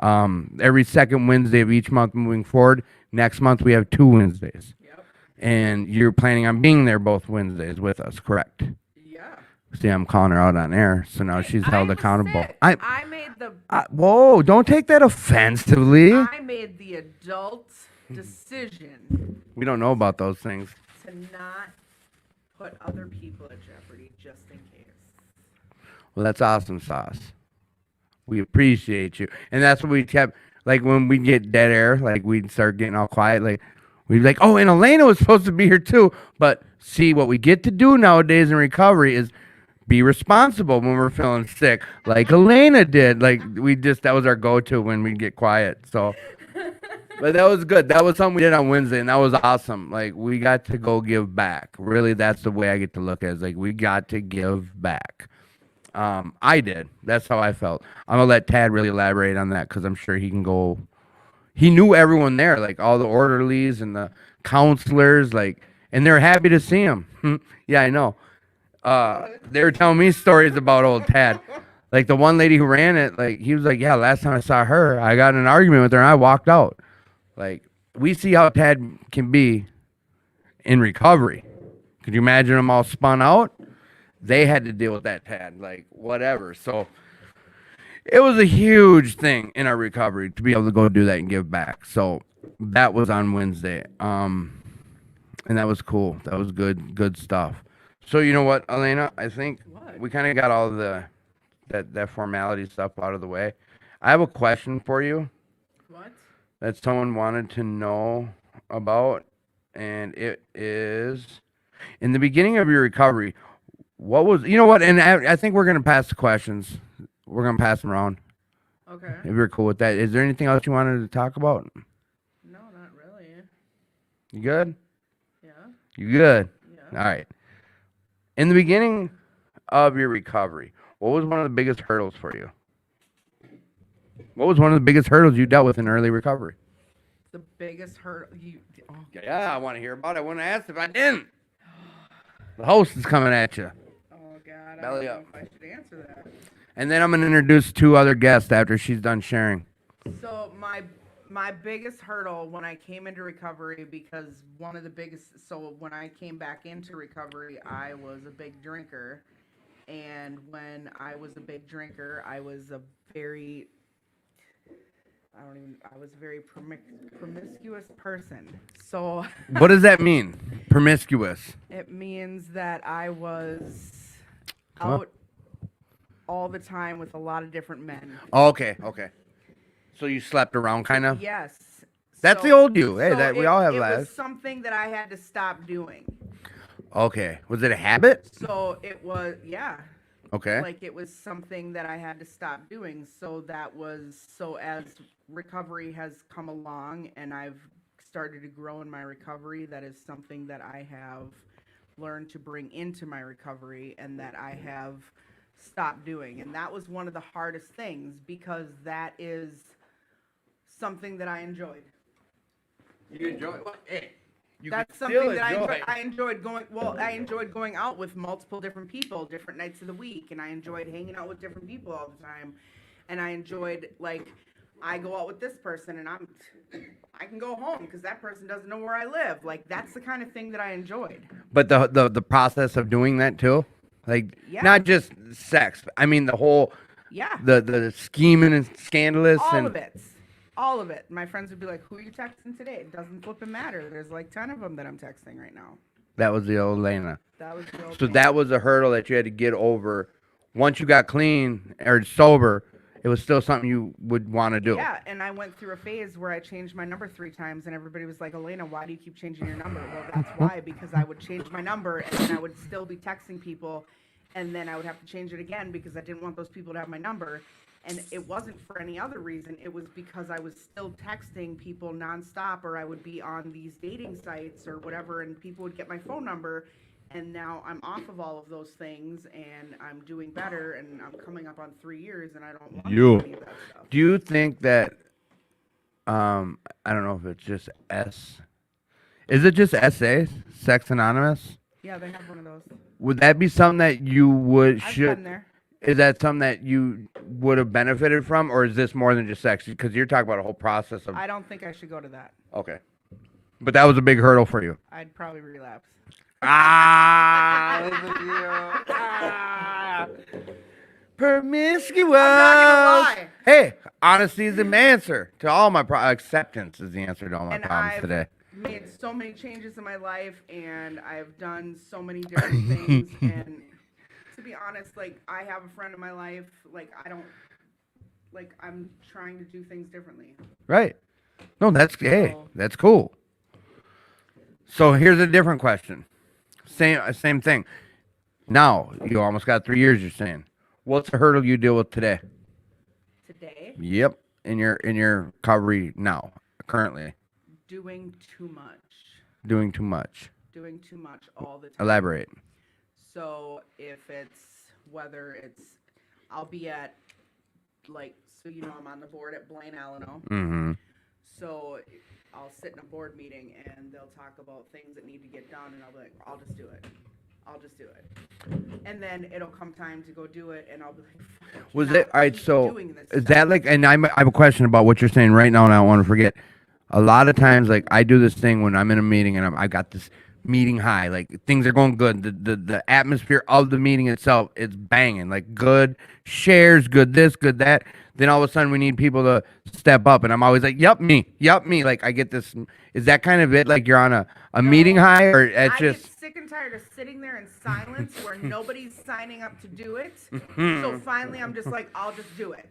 Every second Wednesday of each month moving forward. Next month we have 2 Wednesdays. Yep. And you're planning on being there both Wednesdays with us, correct? Yeah. See, I'm calling her out on air, so now she's held accountable. Sick. I made the. Whoa! Don't take that offensively. I made the adult decision We don't know about those things. to not put other people at jeopardy just in case. Well, that's awesome sauce. We appreciate you, and that's what we kept. Like when we get dead air, like we'd start getting all quiet. Like we'd be like, "Oh, and Elena was supposed to be here too." But see, what we get to do nowadays in recovery is be responsible when we're feeling sick, like Elena did. Like that was our go-to when we get quiet. So, but that was good. That was something we did on Wednesday, and that was awesome. Like we got to go give back. Really, that's the way I get to look at it. Is like we got to give back. I did. That's how I felt. I'm gonna let Tad really elaborate on that because I'm sure he can go. He knew everyone there, like all the orderlies and the counselors, like, and they're happy to see him. Yeah, I know. They were telling me stories about old Tad. Like the one lady who ran it, like he was like, "Yeah, last time I saw her, I got in an argument with her and I walked out." Like we see how Tad can be in recovery. Could you imagine them all spun out? They had to deal with that Tad, like whatever. So it was a huge thing in our recovery to be able to go do that and give back. So that was on Wednesday. And that was cool. That was good stuff. So you know what, Elena? I think we kind of got all the that formality stuff out of the way. I have a question for you. What? That someone wanted to know about, and it is in the beginning of your recovery. What was, and I think we're going to pass the questions. We're going to pass them around. Okay. If you're cool with that. Is there anything else you wanted to talk about? No, not really. You good? Yeah. You good? Yeah. All right. In the beginning of your recovery, What was one of the biggest hurdles for you? What was one of the biggest hurdles you dealt with in early recovery? The biggest hurdle you. Oh, Yeah, I want to hear about it. I wouldn't ask if I didn't. The host is coming at you. oh God, Belly I up. don't know if I should answer that. And then I'm going to introduce 2 other guests after she's done sharing. So my biggest hurdle when I came into recovery, because one of the biggest, so when I came back into recovery, I was a big drinker, and when I was a big drinker, I was a very promiscuous person. So What does that mean? Promiscuous. it means that I was Come on. out all the time with a lot of different men. Oh, okay. So you slept around, kind of? Yes. That's the old you. Hey, that we all have it was lives. something that I had to stop doing. Okay. Was it a habit? So it was, yeah. Okay. Like it was something that I had to stop doing. So as recovery has come along and I've started to grow in my recovery, that is something that I have learned to bring into my recovery and that I have stopped doing. And that was one of the hardest things because that is something that I enjoyed. You enjoy what? Hey. That's something that I enjoyed going. Well, I enjoyed going out with multiple different people, different nights of the week, and I enjoyed hanging out with different people all the time. And I enjoyed like I go out with this person, and I can go home because that person doesn't know where I live. Like that's the kind of thing that I enjoyed. But the process of doing that too, like Yeah. not just sex. I mean the whole Yeah, the scheming and scandalous all and of it. All of it. My friends would be like, "Who are you texting today?" It doesn't flipping matter. There's like 10 of them that I'm texting right now. that was the old Lena. That was the old So thing. that was a hurdle that you had to get over. Once you got clean or sober, it was still something you would want to do. Yeah, and I went through a phase where I changed my number 3 times, and everybody was like, "Elena, why do you keep changing your number?" Well, that's why, because I would change my number, and then I would still be texting people, and then I would have to change it again because I didn't want those people to have my number. And it wasn't for any other reason. It was because I was still texting people nonstop, or I would be on these dating sites or whatever, and people would get my phone number. And now I'm off of all of those things, and I'm doing better, and I'm coming up on 3 years, and I don't want to do any of that stuff. Do you think that I don't know if it's just S. Is it just SA? Sex Anonymous? Yeah, they have one of those. Would that be something that you would I've should been there. Is that something that you would have benefited from, or is this more than just sex? Because you're talking about a whole process of. I don't think I should go to that. Okay, but that was a big hurdle for you. I'd probably relapse. Ah, listen to you. Ah. Promiscuous. I'm not gonna lie. Hey, honesty is the answer to all my acceptance is the answer to all my And problems I've today. made so many changes in my life, and I've done so many different things. And to be honest, like I have a friend in my life. Like I don't. Like I'm trying to do things differently. Right. No, that's hey, So- that's cool. So here's a different question. Same thing. Now you almost got 3 years. You're saying, what's the hurdle you deal with today? Today, Yep, in your recovery now, currently doing too much. doing too much. Doing too much all the time. Elaborate. So if it's whether it's, I'll be at like so I'm on the board at Blaine Alano. Mm-hmm. So I'll sit in a board meeting and they'll talk about things that need to get done, and I'll be like, I'll just do it. I'll just do it. And then it'll come time to go do it, and I'll be like, "Fuck, I Was cannot it all right? keep So doing this is stuff." that like? And I have a question about what you're saying right now, and I don't want to forget. A lot of times, like I do this thing when I'm in a meeting and I got this meeting high, like things are going good. The atmosphere of the meeting itself is banging, like good shares, good this, good that. Then all of a sudden we need people to step up, and I'm always like, "Yup, me, yup, me." Like I get this. Is that kind of it? Like you're on a meeting high, or it's I just get sick and tired of sitting there in silence where nobody's signing up to do it. So finally, I'm just like, I'll just do it.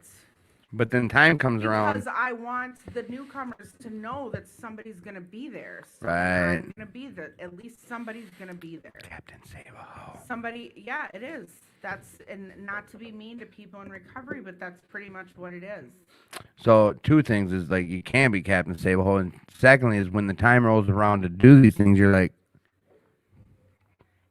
But then time comes around. Because I want the newcomers to know that somebody's gonna be there. So Right. I'm gonna be there. At least somebody's gonna be there. Captain Sabo. Somebody, yeah, it is. That's, and not to be mean to people in recovery, but that's pretty much what it is. So 2 things is like you can be Captain Sable, and secondly is when the time rolls around to do these things, you're like,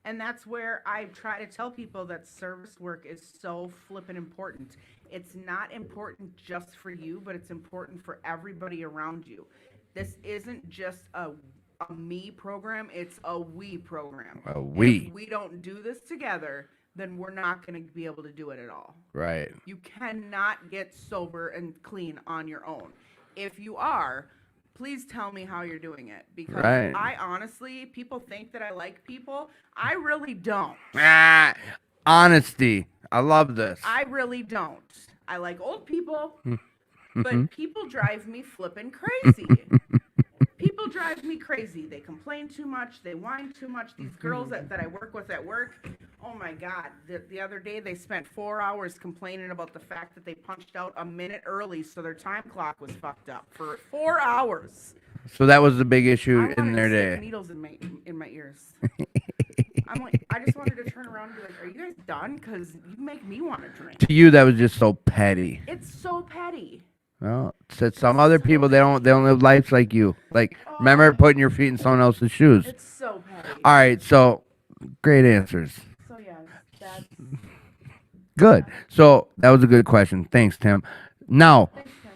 And that's where I try to tell people that service work is so flippin' important. It's not important just for you, but it's important for everybody around you. This isn't just a me program, it's a we program. And if We. we don't do this together, then we're not going to be able to do it at all. Right. You cannot get sober and clean on your own. If you are, please tell me how you're doing it because Right. I honestly, people think that I like people. I really don't. Ah, honesty. I love this. I really don't. I like old people, Mm-hmm. but people drive me flippin' crazy. People drive me crazy. They complain too much. They whine too much. These girls that I work with at work, oh my God. The other day, they spent 4 hours complaining about the fact that they punched out a minute early, so their time clock was fucked up for 4 hours. So that was the big I issue wanted in their to stick day. needles in my ears. I'm like, I just wanted to turn around and be like, "Are you guys done? Because you make me want to drink." To you, that was just so petty. It's so petty. Well, to some other people, they don't live lives like you. Like, remember putting your feet in someone else's shoes. It's so petty. All right, so great answers. So yeah, that's Good. So that was a good question. Thanks, Tim. Now, thanks, Tim.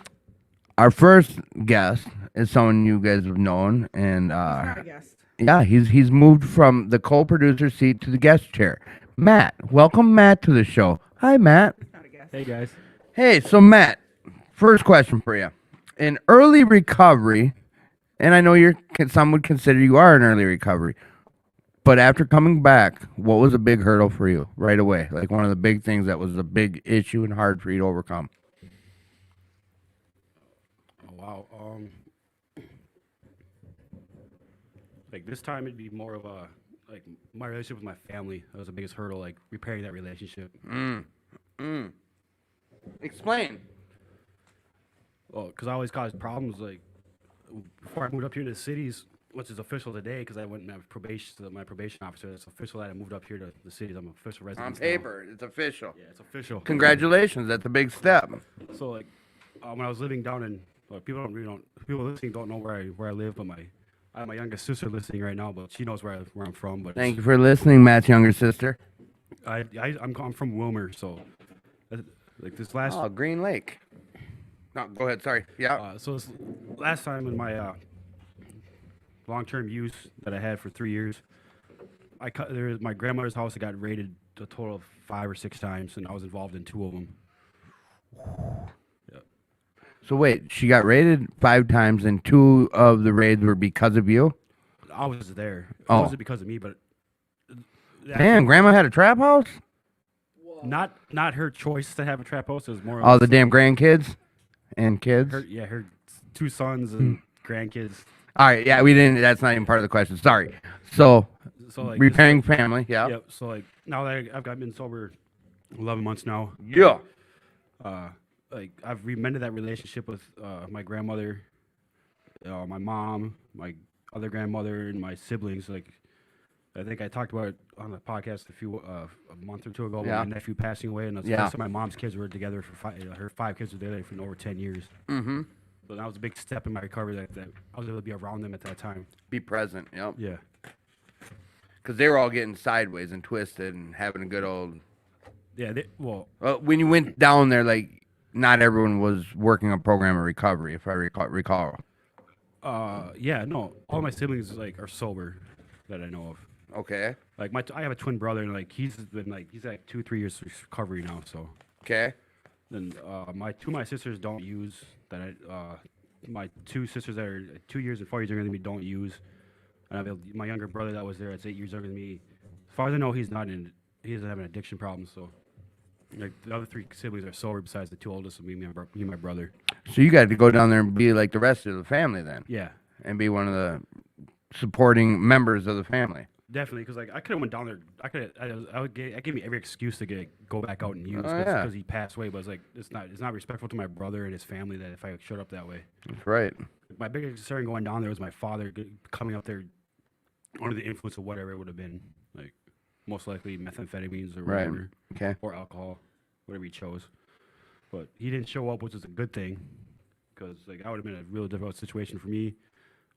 our first guest is someone you guys have known, and Not a guest. yeah, he's moved from the co-producer seat to the guest chair. Matt, welcome Matt to the show. Hi, Matt. Not a guest. Hey guys. Hey, so Matt, first question for you. In early recovery, and I know some would consider you are in early recovery, but after coming back, what was a big hurdle for you right away? Like one of the big things that was a big issue and hard for you to overcome. Oh wow. Like this time it'd be more of a like my relationship with my family. That was the biggest hurdle, like repairing that relationship. Explain. Well, because I always caused problems. Like before I moved up here to the cities, which is official today, because I went my probation officer. It's official that I moved up here to the cities. I'm an official resident. On now. paper, it's official. Yeah, it's official. Congratulations, that's a big step. So like when I was living down in people listening don't know where I live, but I have my youngest sister listening right now, but she knows where I'm from. But Thank you for listening, Matt's younger sister. I'm from Wilmer, so like this last Oh, Green Lake. No, go ahead. Sorry. Yeah. so this last time in my long-term use that I had for 3 years, there was my grandmother's house. It got raided a total of 5 or 6 times, and I was involved in 2 of them. So wait, she got raided 5 times, and 2 of the raids were because of you. I was there. It Oh. wasn't because of me, but Man, Grandma had a trap house. not her choice to have a trap house. It was more. All the damn grandkids and kids. her 2 sons and grandkids. All right. Yeah, we didn't. That's not even part of the question. Sorry. So So like repairing family. Yeah. Yep. So like now that I've been sober 11 months now. Yeah. Like I've remended that relationship with my grandmother, my mom, my other grandmother, and my siblings. Like I think I talked about it on the podcast a month or 2 ago Yeah. about my nephew passing away, and that's Yeah. the first time my mom's kids were together for her 5 kids were together for over 10 years. Mm-hmm. So that was a big step in my recovery that I was able to be around them at that time. Be present. Yep. Yeah. Because they were all getting sideways and twisted and having a good old. Yeah. Well, when you went down there, like not everyone was working a program of recovery, if I recall. Yeah. No, all my siblings like are sober that I know of. Okay. Like I have a twin brother, and like he's like 2-3 years recovery now. So Okay. then my sisters don't use that. My 2 sisters that are 2 years and 4 years younger than me don't use. And I have my younger brother that was there. That's 8 years younger than me. As far as I know, he doesn't have an addiction problem. So like the other 3 siblings are sober besides the 2 oldest of me and my brother. So you got to go down there and be like the rest of the family then, Yeah. and be one of the supporting members of the family. Definitely, because like I could have went down there. I gave me every excuse to go back out and use Oh, because yeah. he passed away. But it's like it's not respectful to my brother and his family that if I showed up that way. That's right. My biggest concern going down there was my father coming up there under the influence of whatever it would have been, like most likely methamphetamines or Right. whatever, Okay. or alcohol, whatever he chose. But he didn't show up, which is a good thing, because like I would have been in a real difficult situation for me.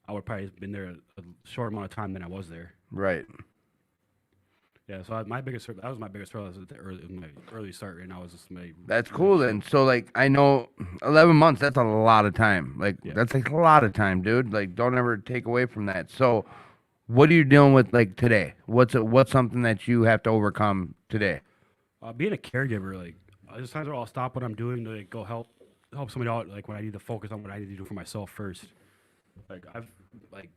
I would probably have been there a short amount of time than I was there. Right. Yeah, so that was my biggest hurdle. Was my early start, right now is just my. That's my cool start. then. So like I know 11 months, that's a lot of time. Like Yeah. that's like a lot of time, dude. Like don't ever take away from that. So what are you dealing with like today? What's something that you have to overcome today? Being a caregiver, like there's times where I'll stop what I'm doing to like, go help somebody out, like when I need to focus on what I need to do for myself first. Like I've like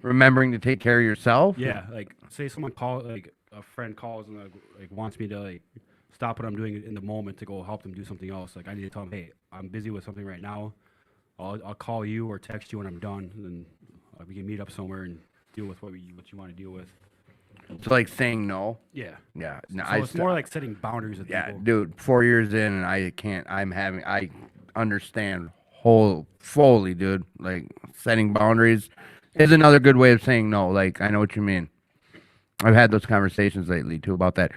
Remembering to take care of yourself? yeah, like say someone like a friend calls and like wants me to like stop what I'm doing in the moment to go help them do something else. Like I need to tell them, hey, I'm busy with something right now. I'll call you or text you when I'm done, and then we can meet up somewhere and deal with what you want to deal with. So like saying no? Yeah. Yeah. No, So it's more like setting boundaries with yeah, people. dude, 4 years in and I can't I understand fully, dude. Like setting boundaries is another good way of saying no. Like I know what you mean. I've had those conversations lately too about that.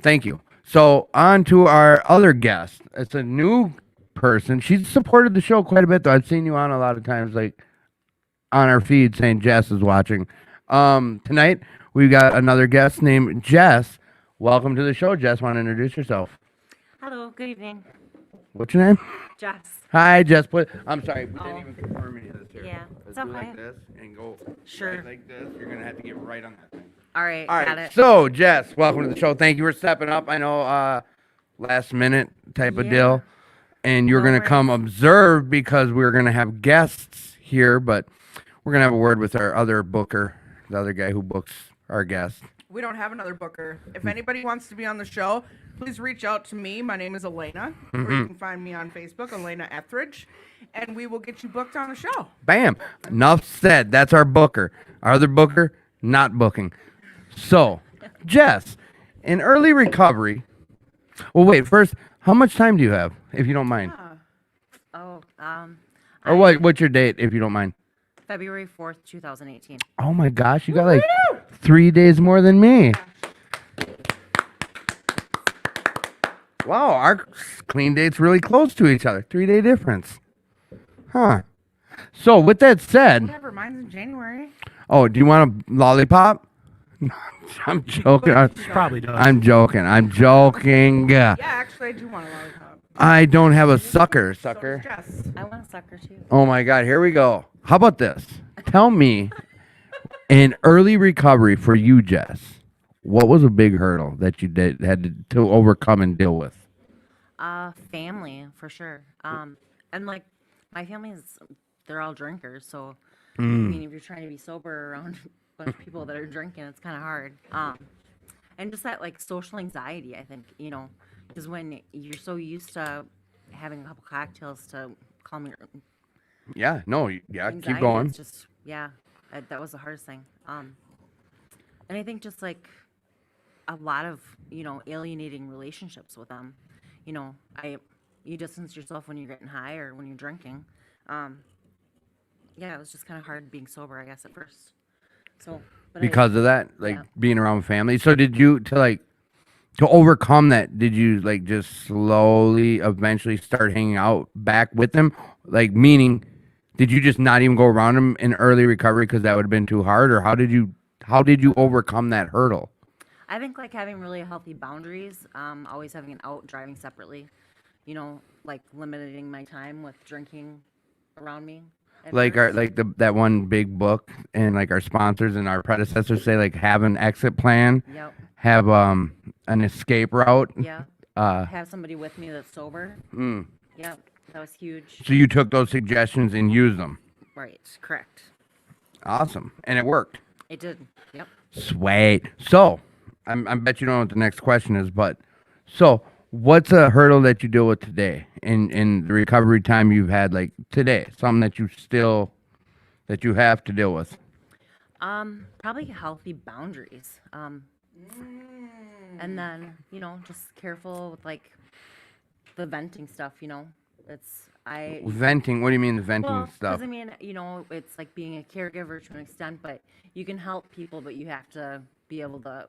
Thank you. So on to our other guest. It's a new person. She's supported the show quite a bit though. I've seen you on a lot of times, like on our feed saying Jess is watching. Tonight we got another guest named Jess. Welcome to the show, Jess. Want to introduce yourself? Hello, good evening. What's your name? Jess. Hi, Jess. I'm sorry, we Oh. didn't even confirm any of this here. Yeah, Let's it's do like okay. this and go Sure. right like this. You're gonna have to get right on that thing. All right, All got right. it. So, Jess, welcome to the show. Thank you for stepping up. I know last minute type of Yeah. deal, and you're No gonna come worries. observe because we're gonna have guests here, but we're gonna have a word with our other booker, the other guy who books our guests. We don't have another booker. If anybody wants to be on the show, please reach out to me. My name is Elena, or you can find me on Facebook, Elena Etheridge, and we will get you booked on a show. Bam. Enough said. That's our booker. Our other booker, not booking. So, Jess, in early recovery. Well, wait. First, how much time do you have, if you don't mind? Oh, Or what's your date, if you don't mind? February 4th, 2018. Oh my gosh, you got like 3 days more than me. Wow, our clean date's really close to each other. 3 day difference. Huh. So with that said, Whatever, mine's in January. oh, do you want a lollipop? I'm joking. Probably does. I'm joking. I'm joking. Yeah, actually, I do want a lollipop. I don't have a sucker. So does Sucker. Jess. I want a sucker too. Oh my God, here we go. How about this? Tell me, in early recovery for you, Jess, what was a big hurdle that you had to overcome and deal with? Family for sure. And like my family is, they're all drinkers, so I Mm. mean, if you're trying to be sober around a bunch of people that are drinking, it's kind of hard. And just that like social anxiety, I think, because when you're so used to having a couple cocktails to calm your Yeah, no, yeah, anxiety, keep going. it's just that was the hardest thing. And I think just like a lot of alienating relationships with them. You distance yourself when you're getting high or when you're drinking. Yeah, it was just kind of hard being sober, I guess, at first. So Because of that, like yeah. being around family. So did you to overcome that? Did you like just slowly, eventually start hanging out back with them? Like meaning, did you just not even go around them in early recovery because that would have been too hard, or how did you overcome that hurdle? I think like having really healthy boundaries, always having an out, driving separately, like limiting my time with drinking around me. at Like first. that one big book and like our sponsors and our predecessors say like have an exit plan, Yep. have an escape route. Yeah. Uh, Have somebody with me that's sober. mm. Yep. That was huge. So you took those suggestions and used them. Right. Correct. Awesome, and it worked. It did. Yep. Sweet. So I bet you don't know what the next question is, but so what's a hurdle that you deal with today in the recovery time you've had like today? Something that you have to deal with. Probably healthy boundaries. And then, just careful with like the venting stuff, It's Venting. What do you mean the venting well, stuff? because I mean, it's like being a caregiver to an extent, but you can help people, but you have to be able to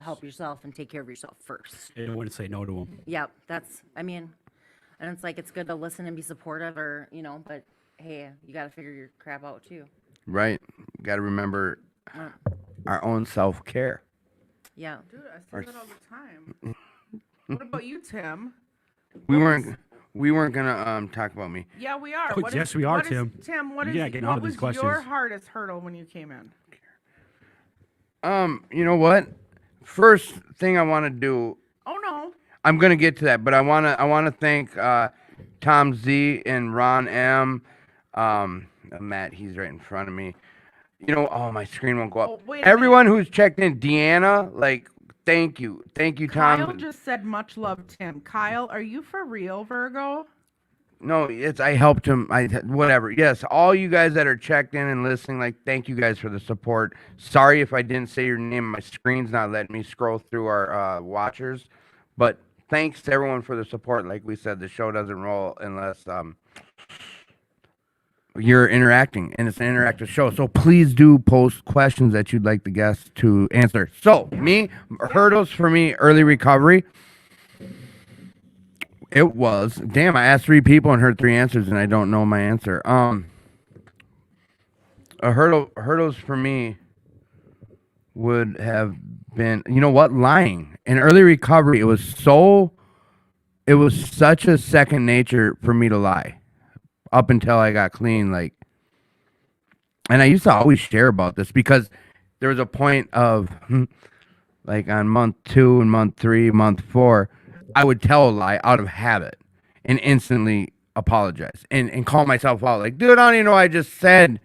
help yourself and take care of yourself first. I wouldn't say no to them. Yep, and it's like it's good to listen and be supportive, or but hey, you got to figure your crap out too. Right. Got to remember. Uh, our own self-care. Yeah. Dude, I say that all the time. What about you, Tim? We weren't gonna talk about me. Yeah, we are. Oh, What yes, we are, Tim. Tim, what You're is not getting out what of these was your questions. hardest hurdle when you came in? You know what? First thing I want to do, Oh no. I'm gonna get to that, but I wanna thank Tom Z and Ron M. Matt, he's right in front of me. You know, oh, my screen won't go up. Oh, wait a Everyone who's checked in, Deanna, like, thank you, Tom. Kyle just said much love, Tim. Kyle, are you for real, Virgo? No, it's I helped him. Whatever. Yes, all you guys that are checked in and listening, like, thank you guys for the support. Sorry if I didn't say your name. My screen's not letting me scroll through our watchers, but thanks to everyone for the support. Like we said, the show doesn't roll unless you're interacting, and it's an interactive show. So please do post questions that you'd like the guests to answer. So hurdles for me, early recovery. It was damn. I asked 3 people and heard 3 answers, and I don't know my answer. Hurdles for me would have been, you know what, lying. In early recovery, it was such a second nature for me to lie, up until I got clean. Like, and I used to always share about this because there was a point of, like, on month 2 and month 3, month 4. I would tell a lie out of habit and instantly apologize and call myself out. Like, dude, I don't even know. I just said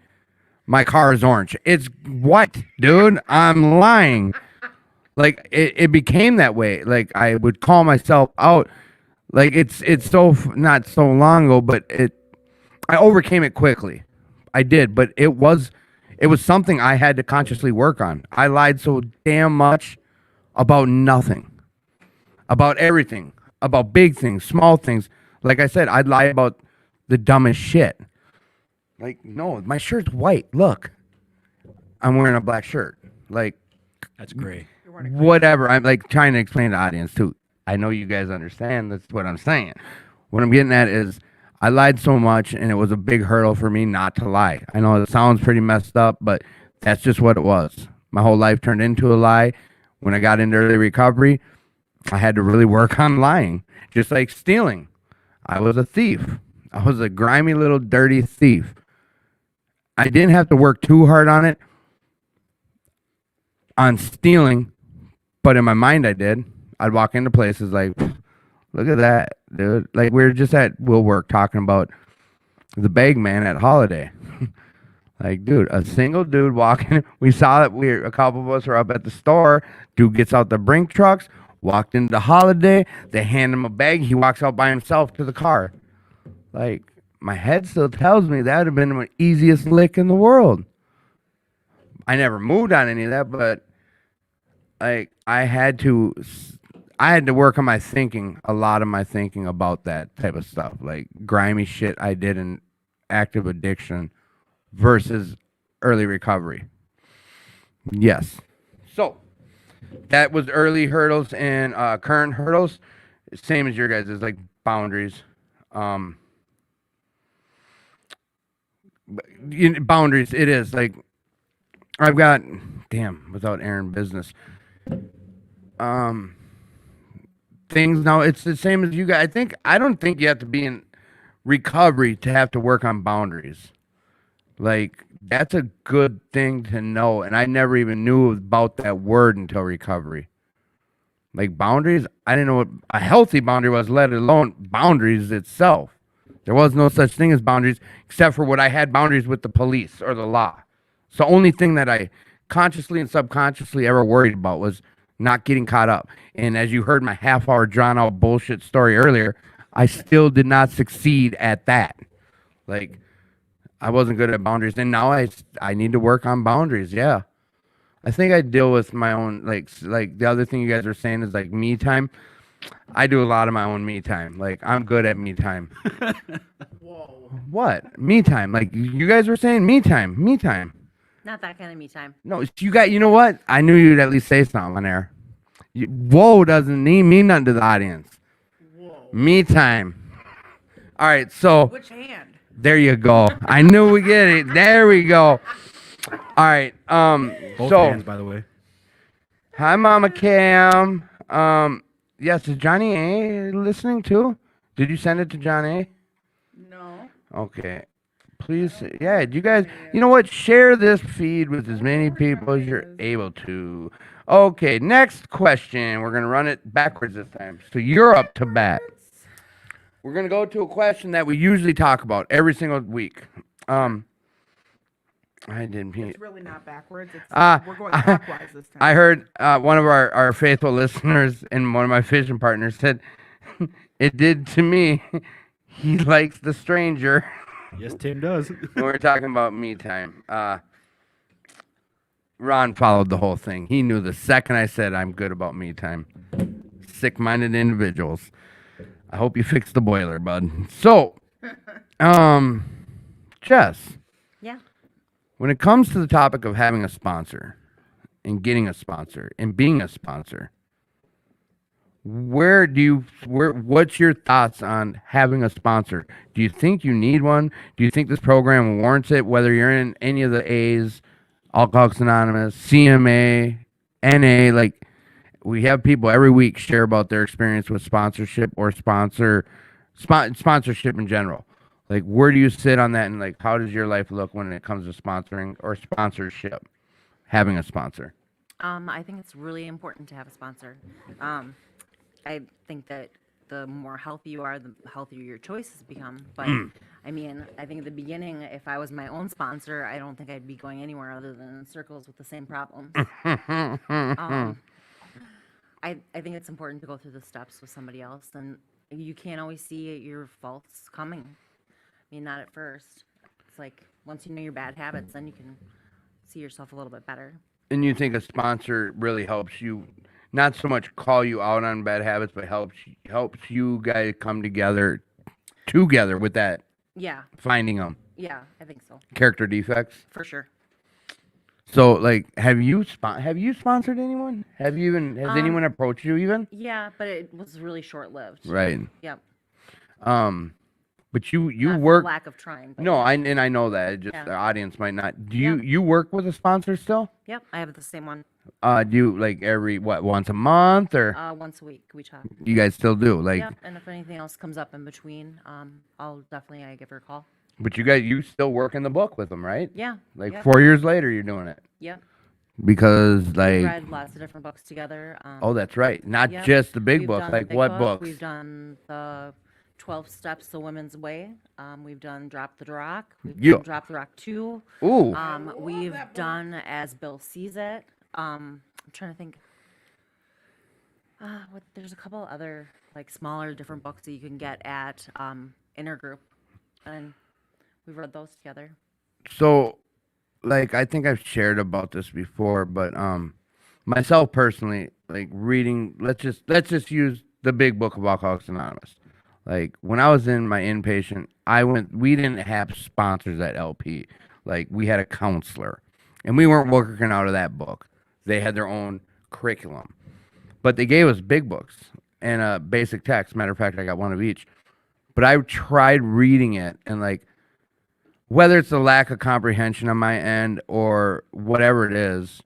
my car is orange. It's white, dude. I'm lying. Like, it became that way. Like, I would call myself out. Like, it's so not so long ago, but I overcame it quickly. I did, but it was something I had to consciously work on. I lied so damn much about nothing. About everything, about big things, small things. Like I said, I'd lie about the dumbest shit. Like, no, my shirt's white. Look, I'm wearing a black shirt. Like, That's great. whatever. I'm like trying to explain to the audience too. I know you guys understand. That's what I'm saying. What I'm getting at is I lied so much, and it was a big hurdle for me not to lie. I know it sounds pretty messed up, but that's just what it was. My whole life turned into a lie. When I got into early recovery, I had to really work on lying, just like stealing. I was a thief. I was a grimy little dirty thief. I didn't have to work too hard on it, on stealing, but in my mind I did. I'd walk into places like, look at that, dude. Like, we were just at Will Work talking about the bag man at Holiday. Like, dude, a single dude walking. We saw that a couple of us were up at the store. Dude gets out the Brink trucks, walked into Holiday. They hand him a bag. He walks out by himself to the car. Like, my head still tells me that would have been the easiest lick in the world. I never moved on any of that, but like, I had to work on my thinking, a lot of my thinking about that type of stuff, like grimy shit I did in active addiction versus early recovery. Yes. So that was early hurdles, and current hurdles, same as your guys, is like boundaries. Boundaries, it is like I've got, without airing business, things now. It's the same as you guys. I don't think you have to be in recovery to have to work on boundaries. Like, that's a good thing to know, and I never even knew about that word until recovery. Like, boundaries, I didn't know what a healthy boundary was, let alone boundaries itself. There was no such thing as boundaries, except for what I had boundaries with the police or the law. It's the only thing that I consciously and subconsciously ever worried about was not getting caught up. And as you heard my half-hour drawn-out bullshit story earlier, I still did not succeed at that. Like, I wasn't good at boundaries, and now I need to work on boundaries. Yeah, I think I deal with my own, like the other thing you guys are saying is like me time. I do a lot of my own me time. Like, I'm good at me time. Whoa. What? Me time? Like, you guys were saying me time. Me time. Not that kind of me time. No, you know what? I knew you'd at least say something on there. Whoa doesn't mean nothing to the audience. Whoa. Me time. All right, so Which hand? there you go. I knew we get it. There we go. All right. Both So hands, by the way. hi, Mama Cam. Yes, is Johnny A listening too? Did you send it to John A? No. Okay. Please, yeah, you guys, you know what? Share this feed with as many people as you're able to. Okay, next question. We're going to run it backwards this time. So you're up to bat. We're going to go to a question that we usually talk about every single week. I didn't. It's really not backwards. It's, Uh, we're going clockwise this time. I heard one of our faithful listeners and one of my fishing partners said, it did to me. He likes the stranger. Yes, Tim does. When we're talking about me time. Ron followed the whole thing. He knew the second I said I'm good about me time. Sick-minded individuals. I hope you fix the boiler, bud. So, Jess, Yeah. when it comes to the topic of having a sponsor and getting a sponsor and being a sponsor, what's your thoughts on having a sponsor? Do you think you need one? Do you think this program warrants it, whether you're in any of the A's, Alcoholics Anonymous, CMA, NA? Like, we have people every week share about their experience with sponsorship or sponsorship in general. Like, where do you sit on that, and like, how does your life look when it comes to sponsoring or sponsorship, having a sponsor? I think it's really important to have a sponsor. I think that the more healthy you are, the healthier your choices become. But I mean, I think at the beginning, if I was my own sponsor, I don't think I'd be going anywhere other than in circles with the same problems. I think it's important to go through the steps with somebody else, and you can't always see your faults coming. I mean, not at first. It's like once you know your bad habits, then you can see yourself a little bit better. And you think a sponsor really helps you, not so much call you out on bad habits, but helps you guys come together with that, Yeah, finding them, yeah, I think so, character defects. for sure. So, like, have you sponsored anyone? Has anyone approached you even? Yeah, but it was really short-lived. Right. Yep. But you Not for work. lack of trying. But No, I know that. Just Yeah. the audience might not. Do Yeah. you work with a sponsor still? Yep, I have the same one. Do you like every once a month, or Once a week we talk. you guys still do? Like, Yep, and if anything else comes up in between, I'll definitely give her a call. but you still work in the book with them, right? Yeah. Like yep, 4 years later, you're doing it Yep. because We've like, read lots of different books together. oh, that's right. Not Yep, just the big we've book. done the Like big what book, books? We've done the 12 Steps the Women's Way. We've done Drop the Rock. We've Yeah. done Drop the Rock 2. Ooh, We've done As Bill Sees It. I'm trying to think. There's a couple other like smaller different books that you can get at Intergroup, and we've read those together. so like I think I've shared about this before, but myself personally, like reading. Let's just use the big book of Alcoholics Anonymous. Like when I was in my inpatient, we didn't have sponsors at LP. Like we had a counselor, and we weren't working out of that book. They had their own curriculum, but they gave us big books and a basic text. Matter of fact, I got one of each. But I tried reading it, and like whether it's a lack of comprehension on my end or whatever it is,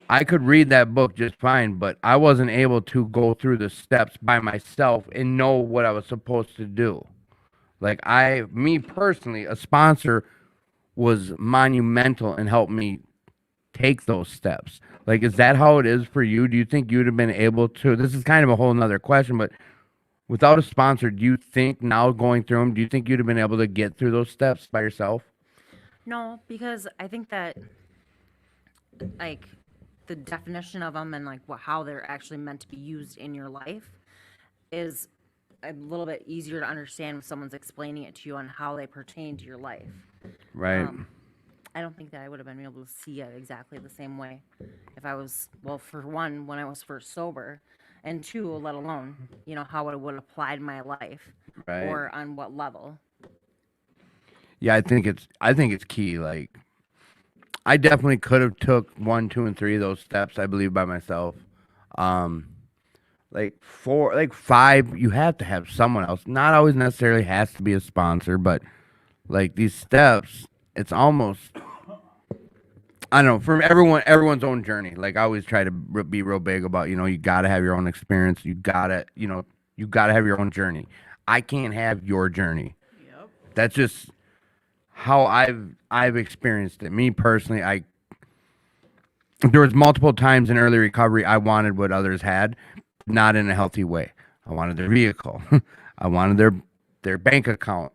I could read that book just fine, but I wasn't able to go through the steps by myself and know what I was supposed to do. Like me personally, a sponsor was monumental and helped me take those steps. Like, is that how it is for you? Do you think you'd have been able to? This is kind of a whole nother question, but without a sponsor, do you think now going through them, do you think you'd have been able to get through those steps by yourself? No, because I think that like the definition of them and like how they're actually meant to be used in your life is a little bit easier to understand if someone's explaining it to you on how they pertain to your life. Right. I don't think that I would have been able to see it exactly the same way if I was, well, for one, when I was first sober, and two, let alone, how it would apply to my life Right. or on what level. Yeah, I think it's key. Like, I definitely could have took 1, 2, and 3 of those steps. I believe by myself. Like 4, like 5, you have to have someone else. Not always necessarily has to be a sponsor, but like these steps, it's almost I don't know, for everyone's own journey. Like I always try to be real big about, you got to have your own experience. You got to, you got to have your own journey. I can't have your journey. Yep. That's just how I've experienced it. Me personally, there was multiple times in early recovery I wanted what others had, not in a healthy way. I wanted their vehicle. I wanted their bank account.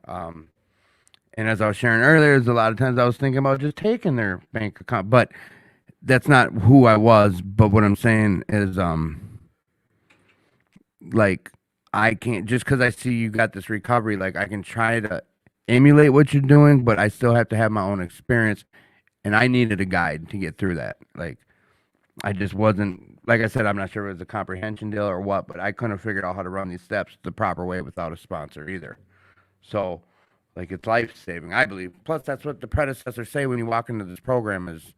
And as I was sharing earlier, there's a lot of times I was thinking about just taking their bank account, but that's not who I was. But what I'm saying is, like, I can't, just because I see you got this recovery, like I can try to emulate what you're doing, but I still have to have my own experience. And I needed a guide to get through that. Like, I just wasn't, like I said, I'm not sure if it was a comprehension deal or what, but I couldn't have figured out how to run these steps the proper way without a sponsor either. So, like, it's life-saving, I believe. Plus, that's what the predecessors say when you walk into this program is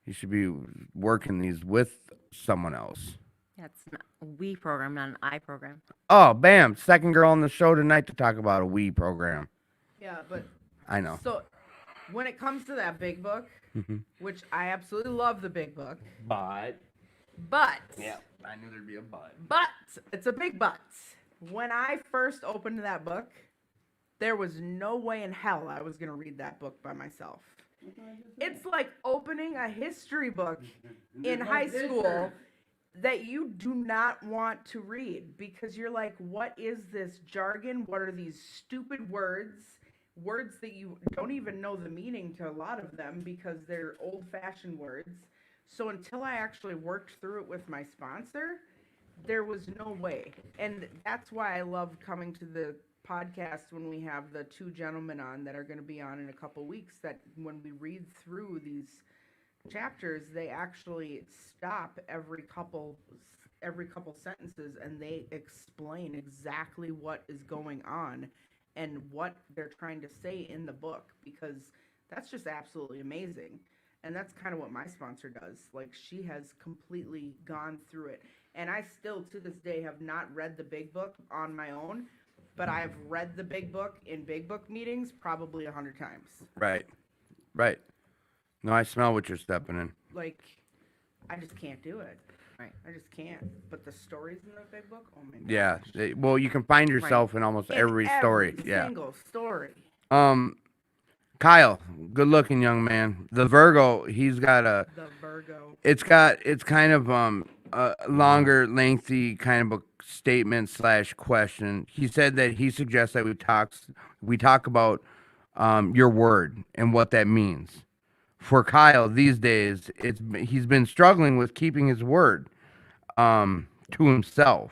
you should be working these with someone else. Yeah, it's not a we program, not an I program. Oh, bam. Second girl on the show tonight to talk about a we program. Yeah, but I know. so when it comes to that big book, Mhm. which I absolutely love the big book, But. but Yeah, I knew there'd be a but. but it's a big but. When I first opened that book, there was no way in hell I was gonna read that book by myself. It's like opening a history book in high school that you do not want to read because you're like, what is this jargon? What are these stupid words? Words that you don't even know the meaning to a lot of them because they're old-fashioned words. So until I actually worked through it with my sponsor, there was no way. And that's why I love coming to the podcast when we have the two gentlemen on that are going to be on in a couple weeks, that when we read through these chapters, they actually stop every couple sentences and they explain exactly what is going on and what they're trying to say in the book, because that's just absolutely amazing. And that's kind of what my sponsor does. Like, she has completely gone through it. And I still, to this day, have not read the big book on my own, but I've read the big book in big book meetings probably 100 times. Right. Right. No, I smell what you're stepping in. Like, I just can't do it. Right. I just can't. But the stories in the big book, oh my god. Yeah. Well, you can find yourself in almost every story. Yeah. Single story. Kyle, good looking young man. The Virgo, he's got a, The Virgo. it's kind of a longer, lengthy kind of a statement / question. He said that he suggests that we talk about your word and what that means. For Kyle these days, he's been struggling with keeping his word to himself.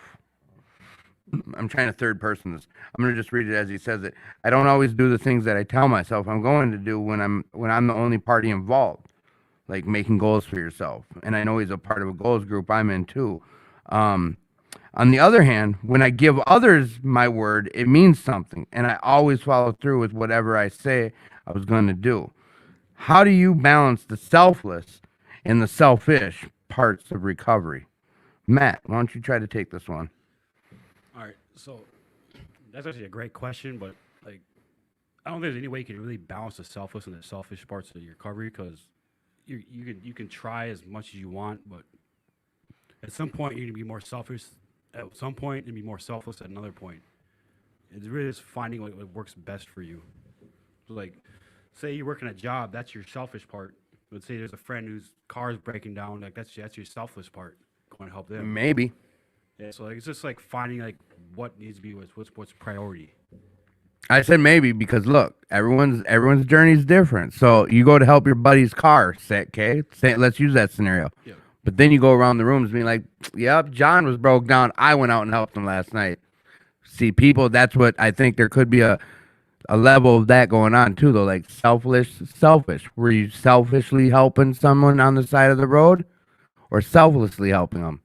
I'm trying to third person this. I'm gonna just read it as he says it. I don't always do the things that I tell myself I'm going to do when I'm the only party involved, like making goals for yourself. And I know he's a part of a goals group I'm in too. On the other hand, when I give others my word, it means something, and I always follow through with whatever I say I was going to do. How do you balance the selfless and the selfish parts of recovery? Matt, why don't you try to take this one? All right, so that's actually a great question, but like, I don't think there's any way you can really balance the selfless and the selfish parts of your recovery, because you can try as much as you want, but at some point you're gonna be more selfish. At some point, and be more selfless at another point. It's really just finding what works best for you. So like, say you're working a job, that's your selfish part. But say there's a friend whose car is breaking down, like that's your selfless part. Going to help them. Maybe. Yeah, so like, it's just like finding like what needs to be what's priority. I said maybe because look, everyone's journey is different. So you go to help your buddy's car, let's use that scenario. Yeah. But then you go around the rooms being like, yep, John was broke down. I went out and helped him last night. See, people, that's what I think there could be a level of that going on too, though. Like selfish. Were you selfishly helping someone on the side of the road or selflessly helping them?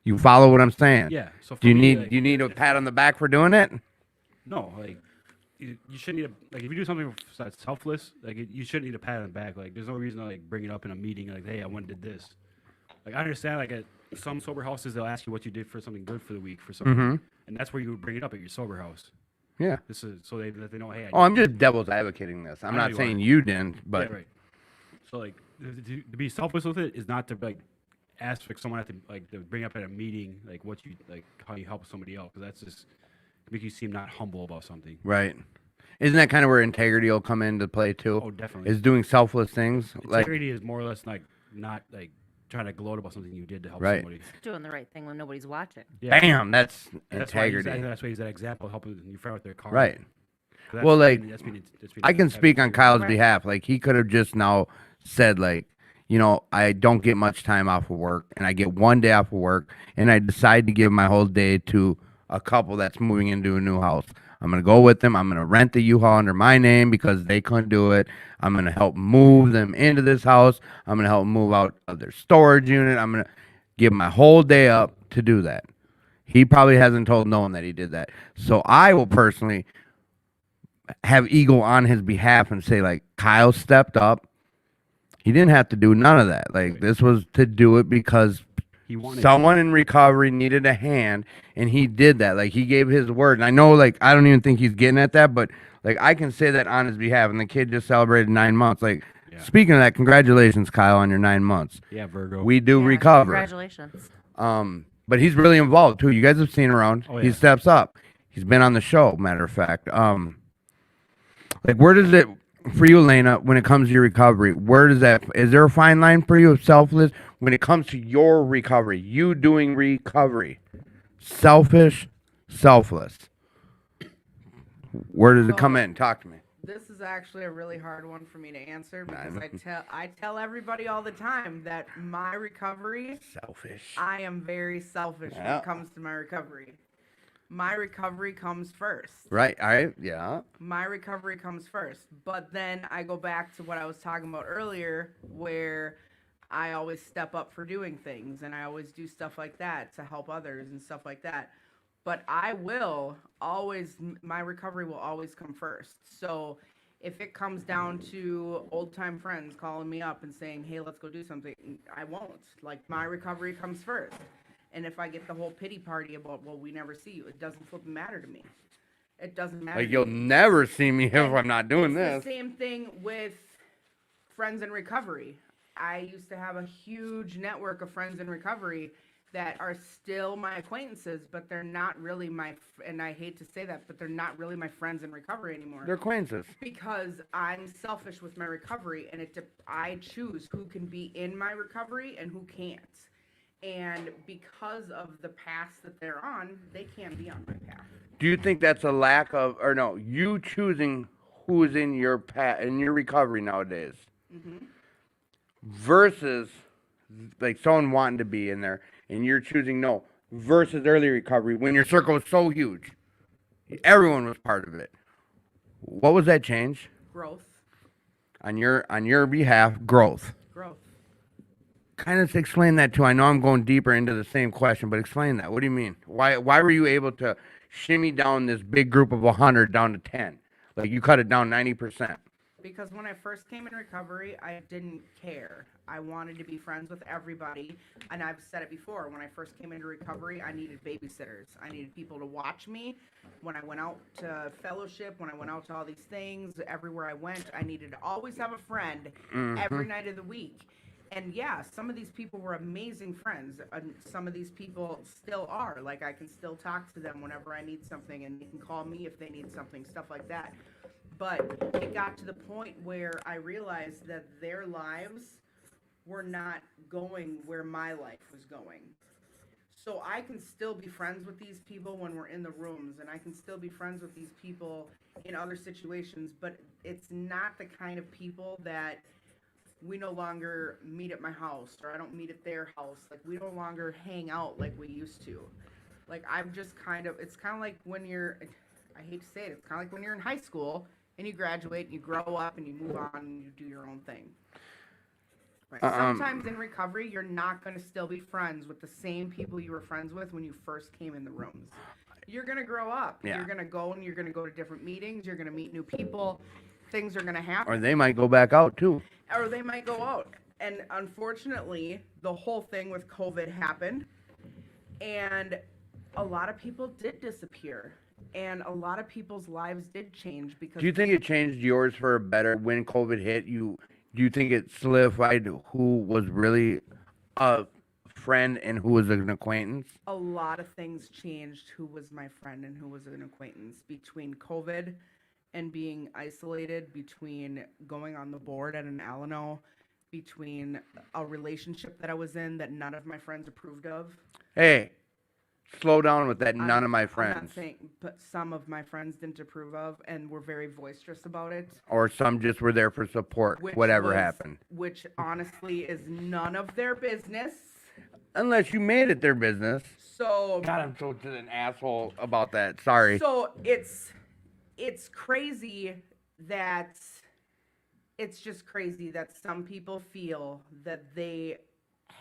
You follow what I'm saying? Yeah. So for Do you me, need like, you need a pat on the back for doing it? No, like you shouldn't need like if you do something that's selfless, like you shouldn't need a pat on the back. Like there's no reason to like bring it up in a meeting. Like, hey, I went and did this. Like I understand, like at some sober houses, they'll ask you what you did for something good for the week for something, and that's where you would bring it up at your sober house. Yeah. This is so that they know, hey. Oh, I'm just devil's advocating this. I'm I know not you saying are. you didn't, but Yeah, right. So like to be selfless with it is not to like ask for someone to bring up at a meeting like what you like how you help somebody else, because that's just make you seem not humble about something. Right. Isn't that kind of where integrity will come into play too? Oh, definitely. Is doing selfless things. Like, Integrity is more or less like not like trying to gloat about something you did to help Right. somebody. Doing the right thing when nobody's watching. Yeah. bam, that's And that's why he's- integrity. that's why he's that example of helping your friend with their car. Right. 'Cause that's Well, like, that's being I can having speak on integrity. Kyle's Right. behalf. Like, he could have just now said, like, I don't get much time off of work, and I get 1 day off of work, and I decide to give my whole day to a couple that's moving into a new house. I'm gonna go with them. I'm gonna rent the U-Haul under my name because they couldn't do it. I'm gonna help move them into this house. I'm gonna help move out of their storage unit. I'm gonna give my whole day up to do that. He probably hasn't told no one that he did that. So I will personally have ego on his behalf and say, like, Kyle stepped up. He didn't have to do none of that. Like, this was to do it because He wanted someone in recovery needed a hand, and he did that. Like, he gave his word. And I know, like, I don't even think he's getting at that, but, like, I can say that on his behalf. And the kid just celebrated 9 months. Like, Yeah. speaking of that, congratulations, Kyle, on your 9 months. Yeah, Virgo. We do Yeah, recover. Congratulations. But he's really involved, too. You guys have seen around. Oh, He yeah. steps up. He's been on the show, matter of fact. Like, where does it, for you, Elena, when it comes to your recovery, is there a fine line for you of selfless when it comes to your recovery, you doing recovery? Selfish, selfless. Where does it come in? Talk to me. This is actually a really hard one for me to answer because I tell everybody all the time that my recovery, Selfish. I am very selfish when Yeah. it comes to my recovery. My recovery comes first. Right. Yeah. My recovery comes first. But then I go back to what I was talking about earlier, where I always step up for doing things and I always do stuff like that to help others and stuff like that. But I will always, my recovery will always come first. So if it comes down to old time friends calling me up and saying, hey, let's go do something, I won't. Like, my recovery comes first. And if I get the whole pity party about, well, we never see you, it doesn't flipping matter to me. It doesn't matter. Like, to you'll me. never see me if And I'm not doing it's this. the same thing with friends in recovery. I used to have a huge network of friends in recovery that are still my acquaintances, but they're not really and I hate to say that, but they're not really my friends in recovery anymore. They're acquaintances. Because I'm selfish with my recovery, and I choose who can be in my recovery and who can't. And because of the path that they're on, they can't be on my path. Do you think that's a lack of, or no, you choosing who's in your in your recovery nowadays, versus like someone wanting to be in there and you're choosing no, versus early recovery when your circle was so huge, everyone was part of it. What was that change Growth. on your behalf? Growth. Growth. Kind of explain that too. I know I'm going deeper into the same question, but explain that. What do you mean? Why were you able to shimmy down this big group of 100 down to 10? Like, you cut it down 90%. Because when I first came in recovery, I didn't care. I wanted to be friends with everybody. And I've said it before, when I first came into recovery, I needed babysitters. I needed people to watch me. When I went out to fellowship, when I went out to all these things, everywhere I went, I needed to always have a friend every night of the week. And yeah, some of these people were amazing friends. And some of these people still are. Like, I can still talk to them whenever I need something, and they can call me if they need something, stuff like that. But it got to the point where I realized that their lives were not going where my life was going. So I can still be friends with these people when we're in the rooms, and I can still be friends with these people in other situations, but it's not the kind of people that we no longer meet at my house, or I don't meet at their house. Like, we no longer hang out like we used to. Like, I'm just it's kind of like when I hate to say it, it's kind of like when you're in high school and you graduate and you grow up and you move on and you do your own thing. Right. Sometimes in recovery, you're not going to still be friends with the same people you were friends with when you first came in the rooms. You're going to grow up. Yeah. You're going to go to different meetings. You're going to meet new people. Things are going to happen. Or they might go back out too. Or they might go out. And unfortunately, the whole thing with COVID happened, and a lot of people did disappear, and a lot of people's lives did change because Do you think it changed yours for a better when COVID hit? You Do you think it solidified who was really a friend and who was an acquaintance? A lot of things changed who was my friend and who was an acquaintance between COVID and being isolated, between going on the board at an Alano, between a relationship that I was in that none of my friends approved of. Hey, slow down with that. None I'm- of my I'm not friends, saying, but some of my friends didn't approve of and were very boisterous about it. or some just were there for support, Which whatever was- happened. Which honestly is none of their business. Unless you made it their business. So God, I'm so an asshole about that. Sorry. So it's crazy that it's just crazy that some people feel that they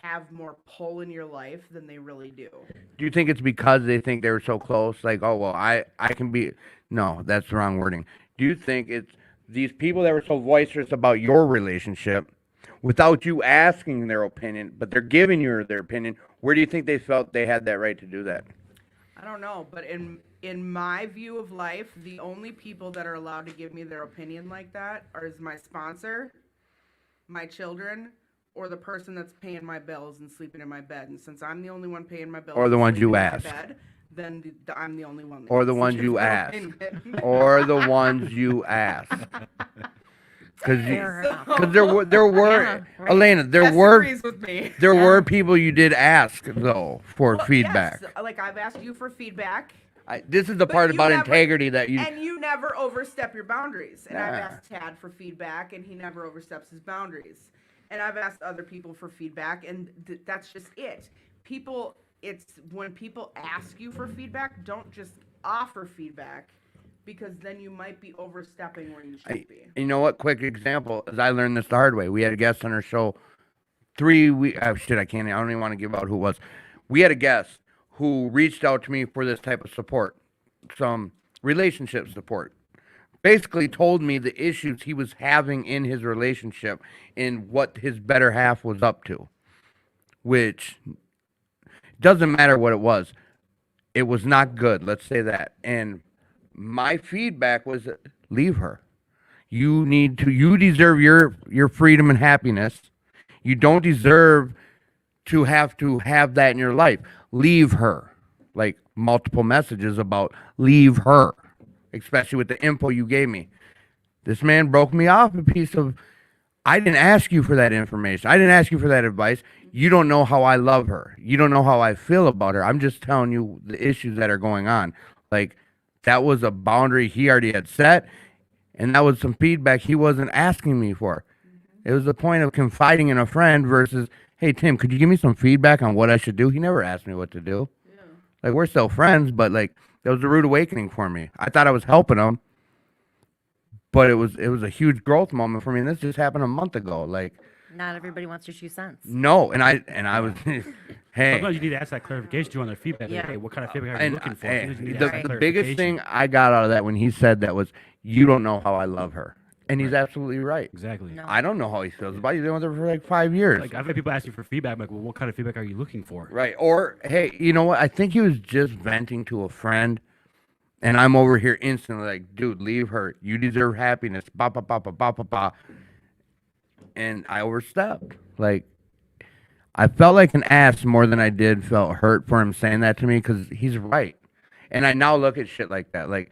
have more pull in your life than they really do. Do you think it's because they think they were so close? Like, oh well, I can be. No, that's the wrong wording. Do you think it's these people that were so boisterous about your relationship, without you asking their opinion, but they're giving you their opinion? Where do you think they felt they had that right to do that? I don't know, but in my view of life, the only people that are allowed to give me their opinion like that is my sponsor, my children, or the person that's paying my bills and sleeping in my bed. And since I'm the only one paying my bills, Or the and ones you sleeping in my ask. bed, then I'm the only one. That Or the gets to ones give you their ask. opinion. Or the ones you asked? Because Fair enough. there were Yeah, right. Elena, there Jess were agrees with me. there were people you did ask though for Well, feedback. yes, like I've asked you for feedback. This is the But part you about never- integrity that you. And you never overstep your boundaries. And I've Nah. asked Tad for feedback, and he never oversteps his boundaries. And I've asked other people for feedback, and that's just it. People, it's when people ask you for feedback, don't just offer feedback, because then you might be overstepping where you should be. You know what? Quick example is I learned this the hard way. We had a guest on our show 3 weeks. Oh, shit, I can't. I don't even want to give out who it was. We had a guest who reached out to me for this type of support, some relationship support. Basically, told me the issues he was having in his relationship and what his better half was up to, which doesn't matter what it was. It was not good. Let's say that. And my feedback was leave her. You deserve your freedom and happiness. You don't deserve to have that in your life. Leave her. Like multiple messages about leave her, especially with the info you gave me. This man broke me off a piece of, I didn't ask you for that information. I didn't ask you for that advice. You don't know how I love her. You don't know how I feel about her. I'm just telling you the issues that are going on. Like, that was a boundary he already had set, and that was some feedback he wasn't asking me for. It was the point of confiding in a friend versus, hey, Tim, could you give me some feedback on what I should do? He never asked me what to do. Like, we're still friends, but, like, that was a rude awakening for me. I thought I was helping him, but it was a huge growth moment for me, and this just happened a month ago. Like, Not everybody wants your 2 cents. no, and I was, hey. Sometimes you need to ask that clarification too on their feedback. Like, Yeah. hey, what kind of feedback are you And looking for? hey, Sometimes you need to ask that the biggest clarification. thing I got out of that when he said that was, you don't know how I love her. And he's absolutely right. Exactly. No. I don't know how he feels about you. He's been with her for like 5 years. Like I've had people ask me for feedback. I'm like, well, what kind of feedback are you looking for? Right. Or, hey, you know what? I think he was just venting to a friend. And I'm over here instantly like, dude, leave her. You deserve happiness. Ba, ba, ba, ba, ba, ba, ba. And I overstepped. Like, I felt like an ass more than I did felt hurt for him saying that to me because he's right. And I now look at shit like that. Like,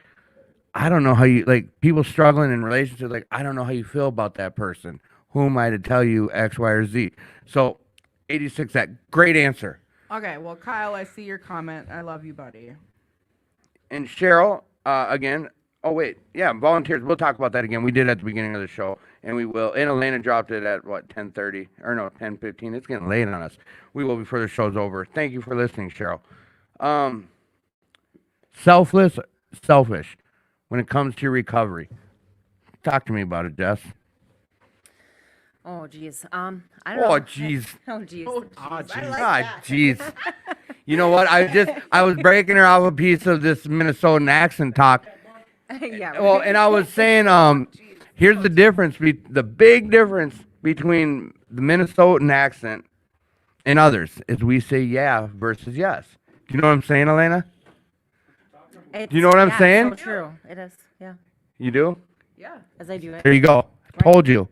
I don't know how you, like, people struggling in relationships, like, I don't know how you feel about that person. Who am I to tell you X, Y, or Z? So, 86, that great answer. Okay, well, Kyle, I see your comment. I love you, buddy. And Cheryl, again, oh, wait, yeah, volunteers. We'll talk about that again. We did at the beginning of the show, and we will. And Elena dropped it at, what, 10:30? Or no, 10:15. It's getting late on us. We will before the show's over. Thank you for listening, Cheryl. Selfish, when it comes to your recovery. Talk to me about it, Jess. Oh, geez. I don't know. Oh, jeez. Oh, geez. Oh, Ah, jeez, I jeez. like Ah, that. jeez. You know what? I was breaking her off a piece of this Minnesotan accent talk. Yeah. Well, and I was saying, here's the difference, the big difference between the Minnesotan accent and others is we say yeah versus yes. Do you know what I'm saying, Elena? It's, you know what I'm yeah, saying? So true. It is. Yeah. You do? Yeah. As I do it. There you go. I told you.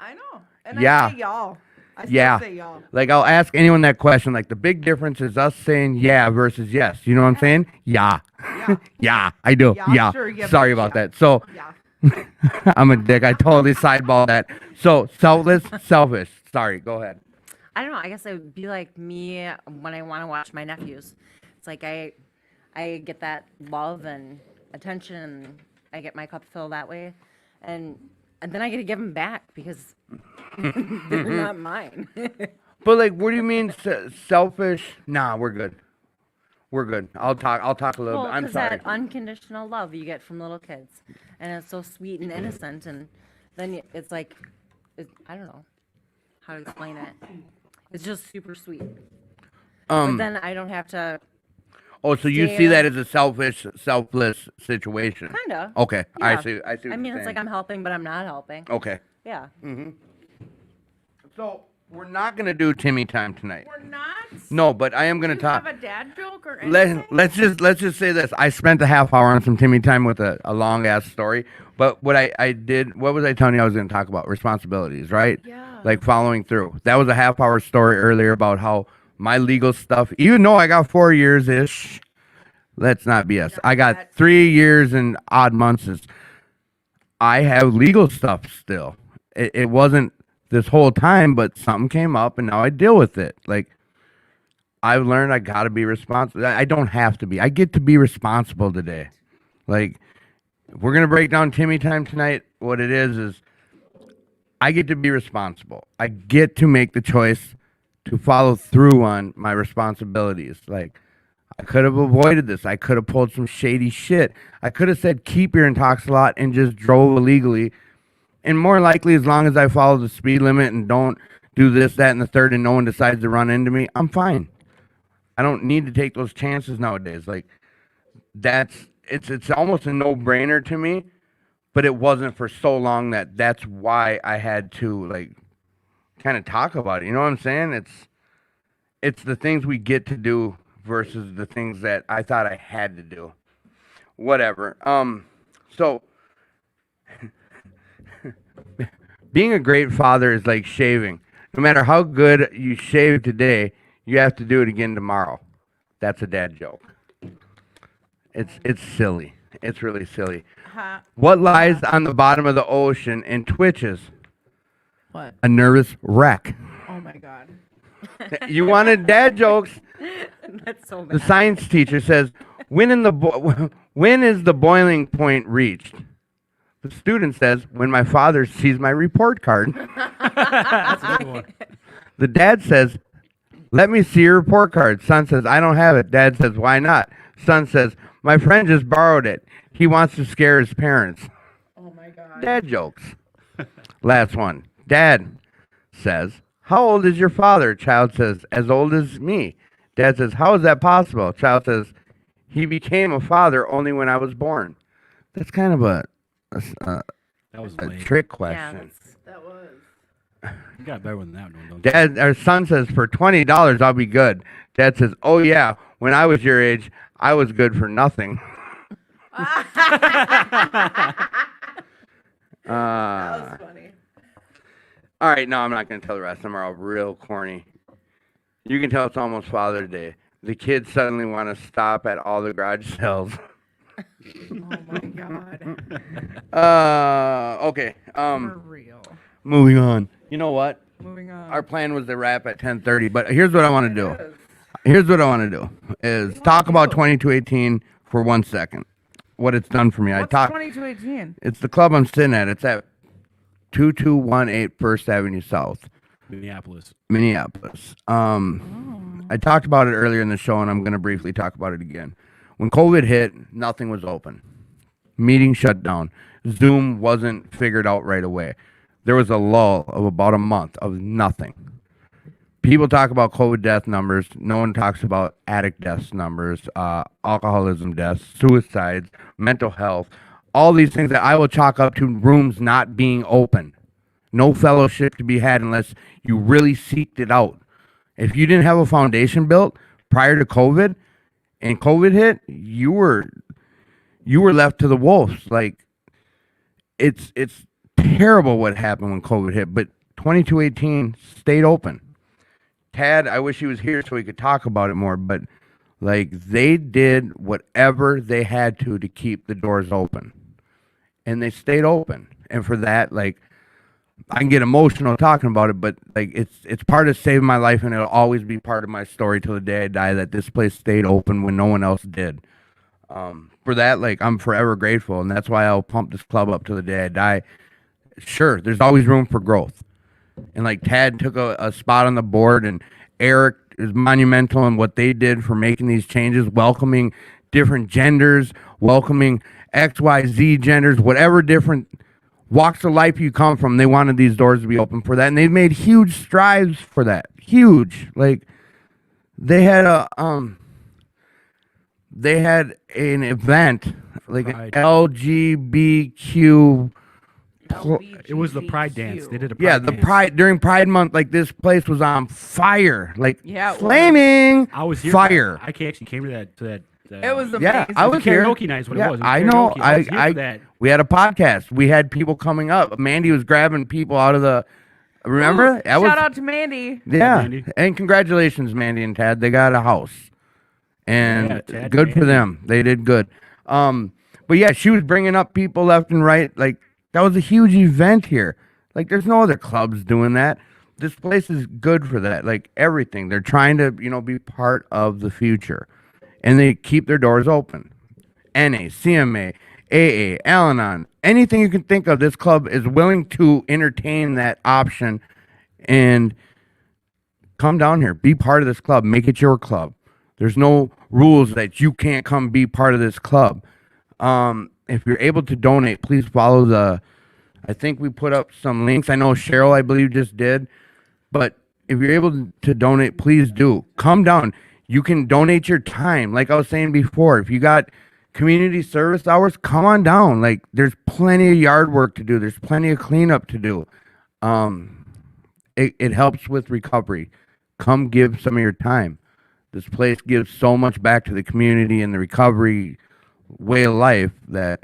I know. And Yeah. I say y'all. I still Yeah. say y'all. Like I'll ask anyone that question. Like the big difference is us saying yeah versus yes. You know what I'm saying? Yeah. Yeah. Yeah, I do. Yeah, Yeah. sure, yeah, Sorry bitch, about yeah. that. So Yeah. I'm a dick. I totally sideball that. So selfless, selfish. Sorry. Go ahead. I don't know. I guess it would be like me when I want to watch my nephews. It's like I get that love and attention, and I get my cup filled that way, and then I get to give them back because they're not mine. But like, what do you mean selfish? Nah, we're good. We're good. I'll talk a little Well, bit. I'm because sorry. that unconditional love you get from little kids, and it's so sweet and innocent, and then it's like, I don't know how to explain it. It's just super sweet. But then I don't have to. Oh, so you see stare. that as a selfless situation? Kinda. Okay, I Yeah. see. I see. What I mean, you're it's like saying. I'm helping, but I'm not helping. Okay. Yeah. So we're not gonna do Timmy time tonight. We're not. No, but I am gonna Do you talk. have a dad joke or anything? Let's just say this. I spent a half hour on some Timmy time with a long ass story. But what I did, what was I telling you I was going to talk about? Responsibilities, right? Yeah. Like following through. That was a half hour story earlier about how my legal stuff, even though I got 4 years ish, let's not BS. I got 3 years and odd months. I have legal stuff still. It wasn't this whole time, but something came up and now I deal with it. Like, I've learned I got to be responsible. I don't have to be. I get to be responsible today. Like, if we're going to break down Timmy time tonight, what it is I get to be responsible. I get to make the choice to follow through on my responsibilities. Like, I could have avoided this. I could have pulled some shady shit. I could have said, keep your Intoxilot and just drove illegally. And more likely, as long as I follow the speed limit and don't do this, that, and the third, and no one decides to run into me, I'm fine. I don't need to take those chances nowadays. Like, it's almost a no-brainer to me, but it wasn't for so long that's why I had to like kind of talk about it. You know what I'm saying? It's the things we get to do versus the things that I thought I had to do. Whatever. So being a great father is like shaving. No matter how good you shave today, you have to do it again tomorrow. That's a dad joke. It's silly. It's really silly. Huh? What lies on the bottom of the ocean and twitches? What? A nervous wreck. Oh my god. You wanted dad jokes? That's so The bad. science teacher says, when is the boiling point reached? The student says, when my father sees my report card. That's a good one. The dad says, let me see your report card. Son says, I don't have it. Dad says, why not? Son says, my friend just borrowed it. He wants to scare his parents. Oh my god. Dad jokes. Last one. Dad says, how old is your father? Child says, as old as me. Dad says, how is that possible? Child says, he became a father only when I was born. That's kind of a That was a lame. trick Yeah, question. That was. You got better than that one, don't you? Dad, our son says, for $20, I'll be good. Dad says, oh yeah, when I was your age, I was good for nothing. That was funny. All right, no, I'm not going to tell the rest. Them are all real corny. You can tell it's almost Father's Day. The kids suddenly want to stop at all the garage sales. Oh my god. Okay. For real. Moving on. You know what? Moving on. Our plan was to wrap at 10:30, but here's what I want to do. It is. Here's what I want to do is talk about 2218 for 1 second. What it's done for me. What's 2218? It's the club I'm sitting at. It's at 2218 First Avenue South, Minneapolis. Minneapolis. I talked about it earlier in the show, and I'm going to briefly talk about it again. When COVID hit, nothing was open. Meetings shut down. Zoom wasn't figured out right away. There was a lull of about a month of nothing. People talk about COVID death numbers. No one talks about addict deaths numbers, alcoholism deaths, suicides, mental health, all these things that I will chalk up to rooms not being open. No fellowship to be had unless you really seeked it out. If you didn't have a foundation built prior to COVID and COVID hit, you were left to the wolves. Like it's terrible what happened when COVID hit, but 2218 stayed open. Tad, I wish he was here so he could talk about it more, but like they did whatever they had to keep the doors open. And they stayed open. And for that, like I can get emotional talking about it, but like it's part of saving my life, and it'll always be part of my story till the day I die that this place stayed open when no one else did. For that, like I'm forever grateful, and that's why I'll pump this club up till the day I die. Sure, there's always room for growth. And like Tad took a spot on the board, and Eric is monumental in what they did for making these changes, welcoming different genders, welcoming XYZ genders, whatever different walks of life you come from. They wanted these doors to be open for that, and they made huge strides for that. Huge. Like they had an event, like an Pride. LGBTQ. It was the Pride dance. They did a Pride Yeah, the dance. Pride during Pride Month, like this place was on fire, like Yeah, it was. flaming I was here. fire. I actually came to that. It was amazing. Yeah, I was here. karaoke night is what Yeah, it was. It was I know. karaoke. I was here for I that. we had a podcast. We had people coming up. Mandy was grabbing people out of the. Remember? Ooh, That was shout out to Mandy. yeah. Mandy. And congratulations, Mandy and Tad. They got a house, and Yeah, Tad good and for Mandy. them. They did good. But yeah, she was bringing up people left and right. Like that was a huge event here. Like there's no other clubs doing that. This place is good for that. Like everything. They're trying to, be part of the future. And they keep their doors open. NA, CMA, AA, Al-Anon, anything you can think of, this club is willing to entertain that option and come down here. Be part of this club. Make it your club. There's no rules that you can't come be part of this club. If you're able to donate, please follow I think we put up some links. I know Cheryl, I believe, just did. But if you're able to donate, please do. Come down. You can donate your time. Like I was saying before, if you got community service hours, come on down. Like there's plenty of yard work to do. There's plenty of cleanup to do. It helps with recovery. Come give some of your time. This place gives so much back to the community and the recovery way of life that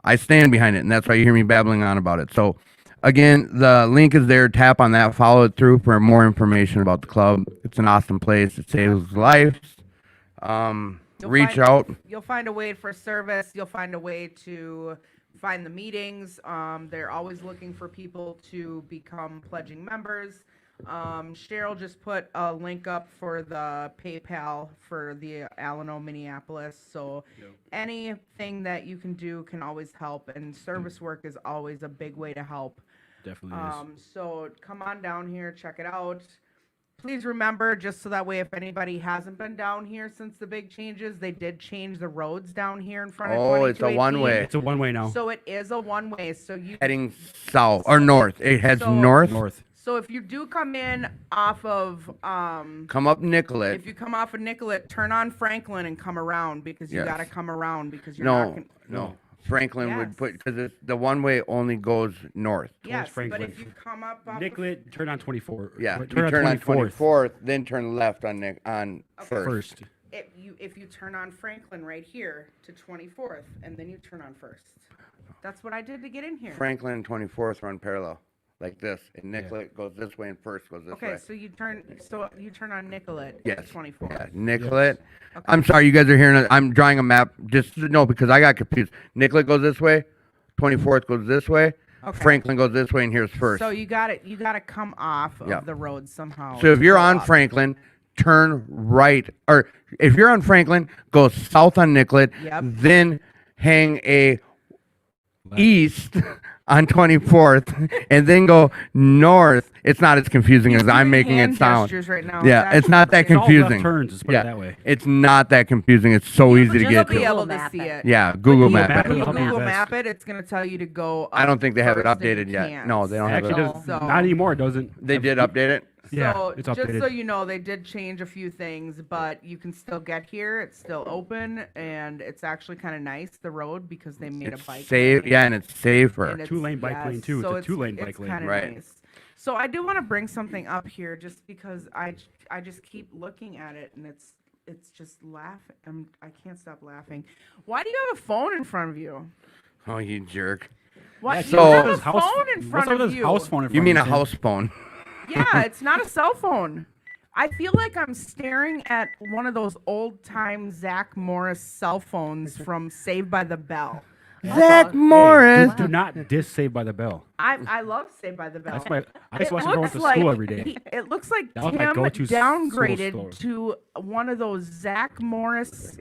I stand behind it, and that's why you hear me babbling on about it. So, again, the link is there. Tap on that. Follow it through for more information about the club. It's an awesome place. It saves lives. Reach out. You'll find a way for service. You'll find a way to find the meetings. They're always looking for people to become pledging members. Cheryl just put a link up for the PayPal for the Alano, Minneapolis. So anything that you can do can always help, and service work is always a big way to help. Definitely is. So come on down here, check it out. Please remember, just so that way, if anybody hasn't been down here since the big changes, they did change the roads down here in front of Oh, it's a 2218. one-way. It's a one-way now. So it is a one-way. So you Heading south or north. It heads So- north. North. So if you do come in off of Come up Nicollet. if you come off of Nicollet, turn on Franklin and come around, because you Yes. got to come around, because you're not No, gonna, no. Franklin would Yes. put, because the one way only goes north. yes, but Franklin. if you come up off of, Nicollet, turn on 24. Yeah, you Turn turn on on 24th 24th, then turn left on first. first. if you turn on Franklin right here to 24th, and then you turn on First. That's what I did to get in here. Franklin and 24th run parallel, like this. And Nicollet goes this way and First goes this Okay, way. so you turn on Nicollet Yes. to 24th. Yeah, Nicollet. Okay. I'm sorry, you guys are hearing. I'm drawing a map. Just no, because I got confused. Nicollet goes this way, 24th goes this way, Okay. Franklin goes this way, and here's First. So you got to come off Yeah. of the road somehow. So if to you're go on up. Franklin, turn right, or if you're on Franklin, go south on Nicollet, Yep. then hang a east on 24th, and then go north. It's not as confusing He's as I'm doing making hand it sound. gestures right now. Yeah, it's not that It's all left confusing. turns, let's put it that way. It's not that confusing. It's so easy to You'll get be to. able Google to map see it. it. Yeah, Google Google Map Map it. When you It'll help you Google best. map it, it's gonna tell you to go. I don't up think they have it first and updated you yet. can't. No, they don't have Actually, it. does, So- not anymore. It doesn't. They did update it. Yeah, So it's just updated. so you know, they did change a few things, but you can still get here. It's still open, and it's actually kind of nice, the road, because they made It's a bike safe. lane. Yeah, and it's safer. And it's- Two-lane bike lane, too. It's a two-lane bike lane. kinda Right. nice. So I do want to bring something up here, just because I just keep looking at it, and it's just I can't stop laughing. Why do you have a phone in front of you? Oh, you jerk. What? Yeah, You so- have a What's house- phone in front what's up of with this you. house phone in front You of mean a Tim? house phone? Yeah, it's not a cell phone. I feel like I'm staring at one of those old time Zach Morris cell phones from Saved by the Bell. Zach Hey, Morris. do not diss Saved by the Bell. I love Saved by the Bell. That's my. I used It to watch him going looks to like school every day. it looks like That was my Tim go-to school downgraded store. to one of those Zach Morris.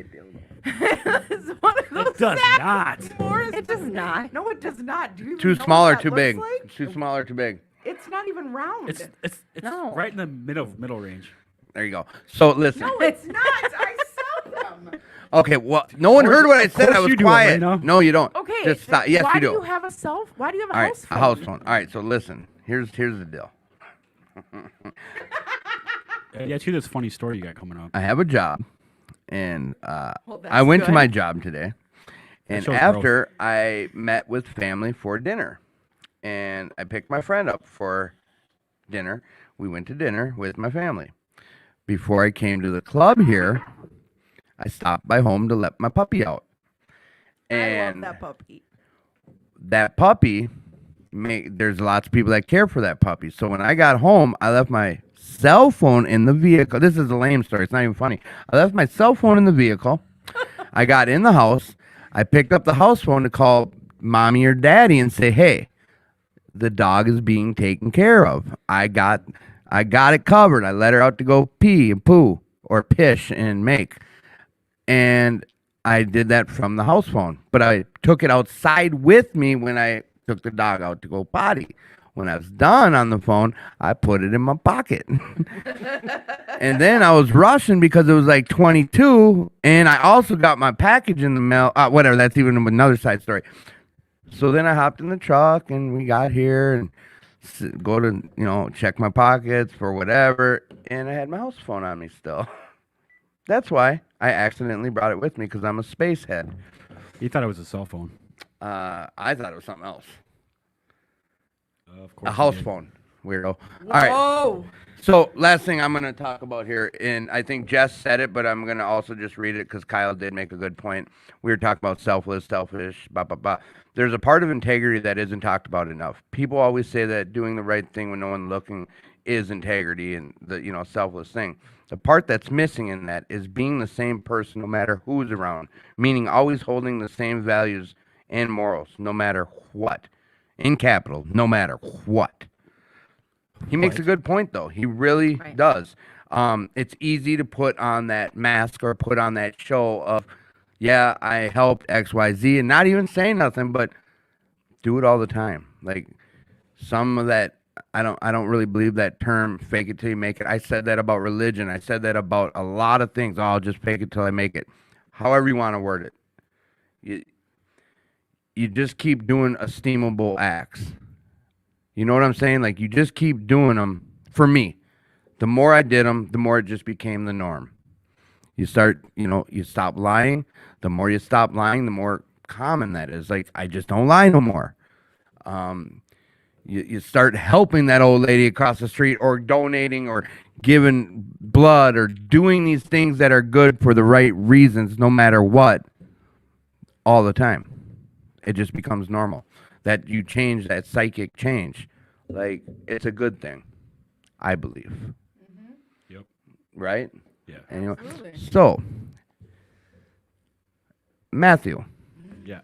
It's one of those It does Zach not. Morris. It does not. No, it does not. Do you even Too know small what or that too looks big? like? Too small or too big? It's not even round. It's No. right in the middle range. There you go. So listen. No, it's not. I sell them. Okay, well, no one heard what I of said. I course was you do, quiet. Elena. No, you don't. Okay. Just stop. Yes, why you do do. you have a Why do you have a All right, house phone? a house phone. All right, so listen. Here's the deal. Yeah, too. This funny story you got coming up. I have a job, and Well, I that's went to good. my job today, and shows after I met with family for dinner, and I picked my friend up for dinner. We went to dinner with my family. Before I came to the club here, I stopped by home to let my puppy out, I love and that puppy. that puppy, there's lots of people that care for that puppy. So when I got home, I left my cell phone in the vehicle. This is a lame story. It's not even funny. I left my cell phone in the vehicle. I got in the house. I picked up the house phone to call mommy or daddy and say, hey, the dog is being taken care of. I got it covered. I let her out to go pee and poo or pish and make. And I did that from the house phone, but I took it outside with me when I took the dog out to go potty. When I was done on the phone, I put it in my pocket. And then I was rushing because it was like 22, and I also got my package in the mail. Whatever, that's even another side story. So then I hopped in the truck, and we got here and go to, check my pockets for whatever, and I had my house phone on me still. That's why I accidentally brought it with me, because I'm a space head. You thought it was a cell phone. I thought it was something else. Of course. A you house did. phone. Weirdo. All right. Whoa. So last thing I'm going to talk about here, and I think Jess said it, but I'm going to also just read it because Kyle did make a good point. We were talking about selfless, selfish, blah, blah, blah. There's a part of integrity that isn't talked about enough. People always say that doing the right thing when no one's looking is integrity and the, selfless thing. The part that's missing in that is being the same person no matter who's around, meaning always holding the same values and morals no matter what. In capital, no matter what. He makes a good point, though. He really Right. does. It's easy to put on that mask or put on that show of, yeah, I helped XYZ and not even say nothing, but do it all the time. Like some of that, I don't really believe that term, fake it till you make it. I said that about religion. I said that about a lot of things. Oh, I'll just fake it till I make it. However you want to word it. You just keep doing esteemable acts. You know what I'm saying? Like, you just keep doing them. For me, the more I did them, the more it just became the norm. You start, you stop lying. The more you stop lying, the more common that is. Like, I just don't lie no more. You start helping that old lady across the street or donating or giving blood or doing these things that are good for the right reasons, no matter what, all the time. It just becomes normal that you change, that psychic change. Like, it's a good thing, I believe. Yep. Right? Yeah. Anyway, Absolutely. so Matthew, Yeah.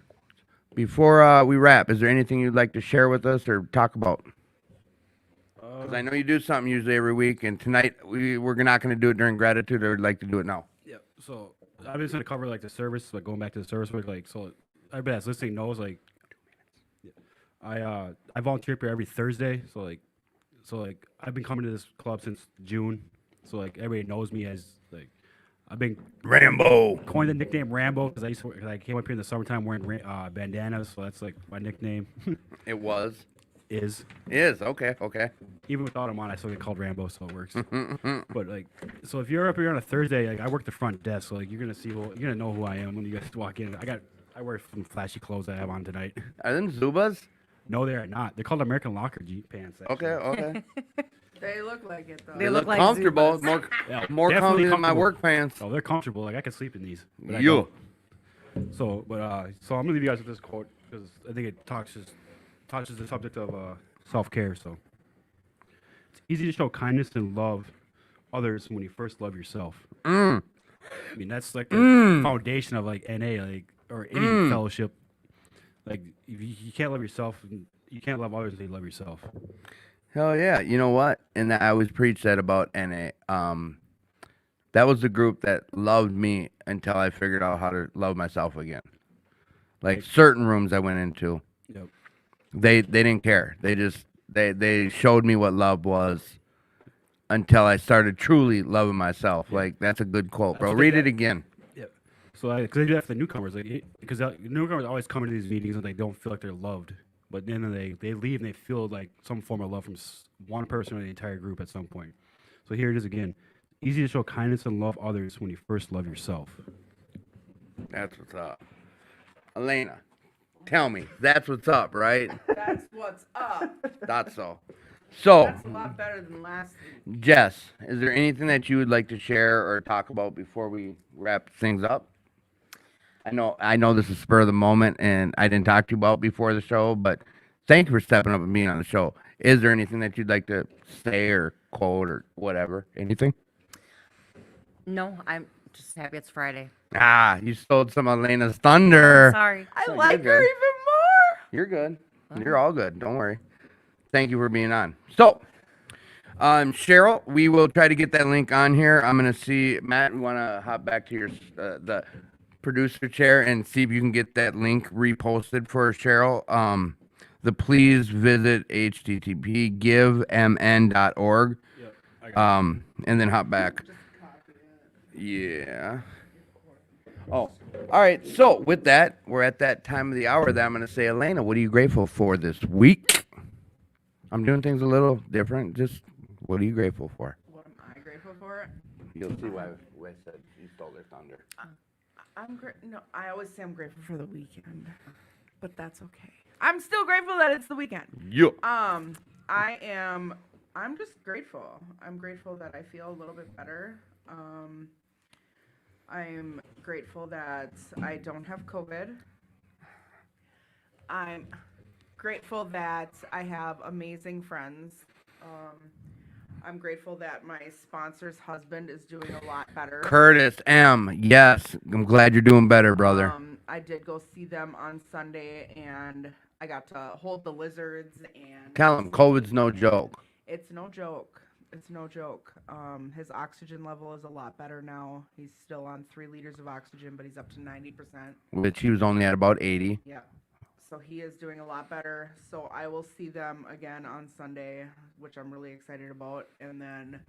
before we wrap, is there anything you'd like to share with us or talk about? Because I know you do something usually every week, and tonight we're not going to do it during gratitude. I would like to do it now. Yeah. So I'm just gonna cover like the service, like going back to the service work, like so everybody that's listening knows like I volunteer up here every Thursday, so like I've been coming to this club since June, so like everybody knows me as like I've been Rambo. coined the nickname Rambo because I came up here in the summertime wearing bandanas, so that's like my nickname It was. is. Okay. Even without him on, I still get called Rambo, so it works. But like, so if you're up here on a Thursday, like I work the front desk, so like you're gonna know who I am when you guys walk in. I wear some flashy clothes I have on tonight. Are them Zubas? No, they're not. They're called American Locker Jeep pants. Actually. Okay. They look like it though. They look like comfortable. Zubas. Yeah, More definitely comfy than my comfortable. work pants. Oh, they're comfortable. Like I can sleep in these. but I You. don't. So I'm gonna leave you guys with this quote because I think it talks just touches the subject of self-care. So it's easy to show kindness and love others when you first love yourself. Mm. I mean, that's like the foundation of like NA, like or any fellowship. Like if you can't love yourself, you can't love others until you love yourself. Hell yeah. You know what? And I always preach that about NA. That was the group that loved me until I figured out how to love myself again. Like certain rooms I went into, Yep. they didn't care. They showed me what love was until I started truly loving myself. Like that's a good quote, bro. what they Read it did. again. Yep. So because they do that for the newcomers, like because newcomers always come into these meetings and they don't feel like they're loved, but then they leave and they feel like some form of love from one person or the entire group at some point. So here it is again. Easy to show kindness and love others when you first love yourself. That's what's up. Elena, tell me, that's what's up, right? That's what's up. Thought so. So, That's a lot better than last week. Jess, is there anything that you would like to share or talk about before we wrap things up? I know this is spur of the moment and I didn't talk to you about before the show, but thank you for stepping up and being on the show. Is there anything that you'd like to say or quote or whatever? Anything? No, I'm just happy it's Friday. Ah, you stole some of Elena's thunder. Sorry. I you're like her good. even more. You're good. You're all good. Don't worry. Thank you for being on. So, Cheryl, we will try to get that link on here. I'm gonna see Matt. We want to hop back to your the producer chair and see if you can get that link reposted for Cheryl. The please visit http://givemn.org. Yep. I got And then hop back. Yeah. Oh, all right. So with that, we're at that time of the hour that I'm going to say, Elena, what are you grateful for this week? I'm doing things a little different. Just what are you grateful for? What am I grateful for? You'll see why I said you stole their thunder. No, I always say I'm grateful for the weekend, but that's okay. I'm still grateful that it's the weekend. Yeah. I'm just grateful. I'm grateful that I feel a little bit better. I'm grateful that I don't have COVID. I'm grateful that I have amazing friends. I'm grateful that my sponsor's husband is doing a lot better. Curtis M. Yes. I'm glad you're doing better, brother. I did go see them on Sunday, and I got to hold the lizards. And Tell him COVID's no joke. it's no joke. It's no joke. His oxygen level is a lot better now. He's still on 3 liters of oxygen, but he's up to 90%. Which he was only at about 80. Yeah. So he is doing a lot better. So I will see them again on Sunday, which I'm really excited about. And then,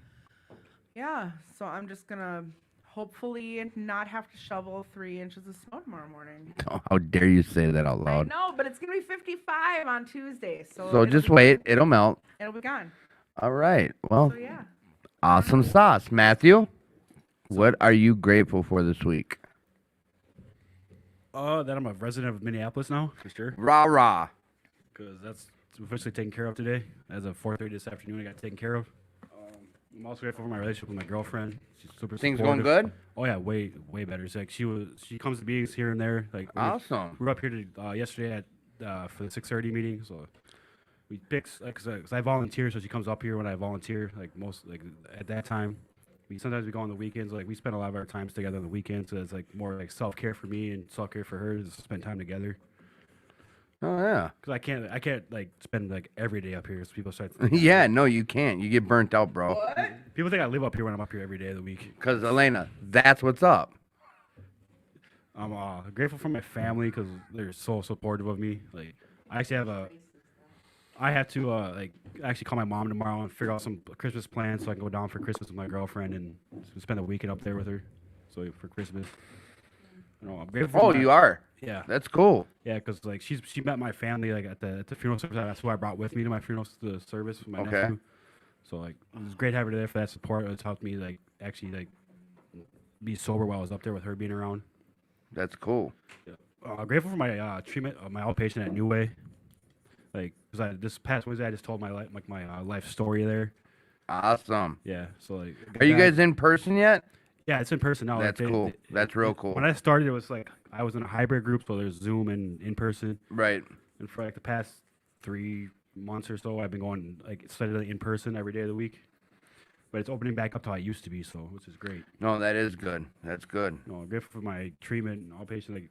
yeah, so I'm just going to hopefully not have to shovel 3 inches of snow tomorrow morning. Oh, how dare you say that out I loud? know, but it's going to be 55 on Tuesday. So So just wait. It'll melt. It'll be gone. All right. Well, So yeah. awesome sauce. Matthew, what are you grateful for this week? that I'm a resident of Minneapolis now, for sure. Rah, rah. Because that's officially taken care of today. As of 4:30 this afternoon, I got taken care of. I'm also grateful for my relationship with my girlfriend. She's super Things supportive. going good? Oh yeah, way better. It's like she comes to meetings here and there. Like Awesome. we were up here to, yesterday at for the 6:30 meeting. So we pick because I volunteer, so she comes up here when I volunteer. Like at that time. Sometimes we go on the weekends. Like we spend a lot of our times together on the weekends. So it's like more like self care for me and self care for her to spend time together. Oh, yeah. Because I can't like spend like every day up here. So people start. Yeah, no, you can't. You get burnt out, bro. What? People think I live up here when I'm up here every day of the week. Because, Elena, that's what's up. I'm grateful for my family because they're so supportive of me. Like I actually have to like actually call my mom tomorrow and figure out some Christmas plans so I can go down for Christmas with my girlfriend and spend the weekend up there with her. So for Christmas. You know, I'm grateful for Oh, my- you are? Yeah. That's cool. Yeah, because like she met my family like at the funeral service. That's who I brought with me to my funeral the service with my Okay. nephew. So like it was great having her there for that support. It's helped me like actually like be sober while I was up there with her being around. That's cool. Grateful for my treatment, my outpatient at New Way. Like, cause this past Wednesday I just told my life story there. Awesome. Yeah, so like. Are you that- guys in person yet? Yeah, it's in person now. That's cool. That's real cool. When I started, it was like I was in a hybrid group, so there's Zoom and in person. Right. And for like the past 3 months or so, I've been going like steadily in person every day of the week. But it's opening back up to how it used to be, so which is great. No, that is good. That's good. No, I'm grateful for my treatment and all patients.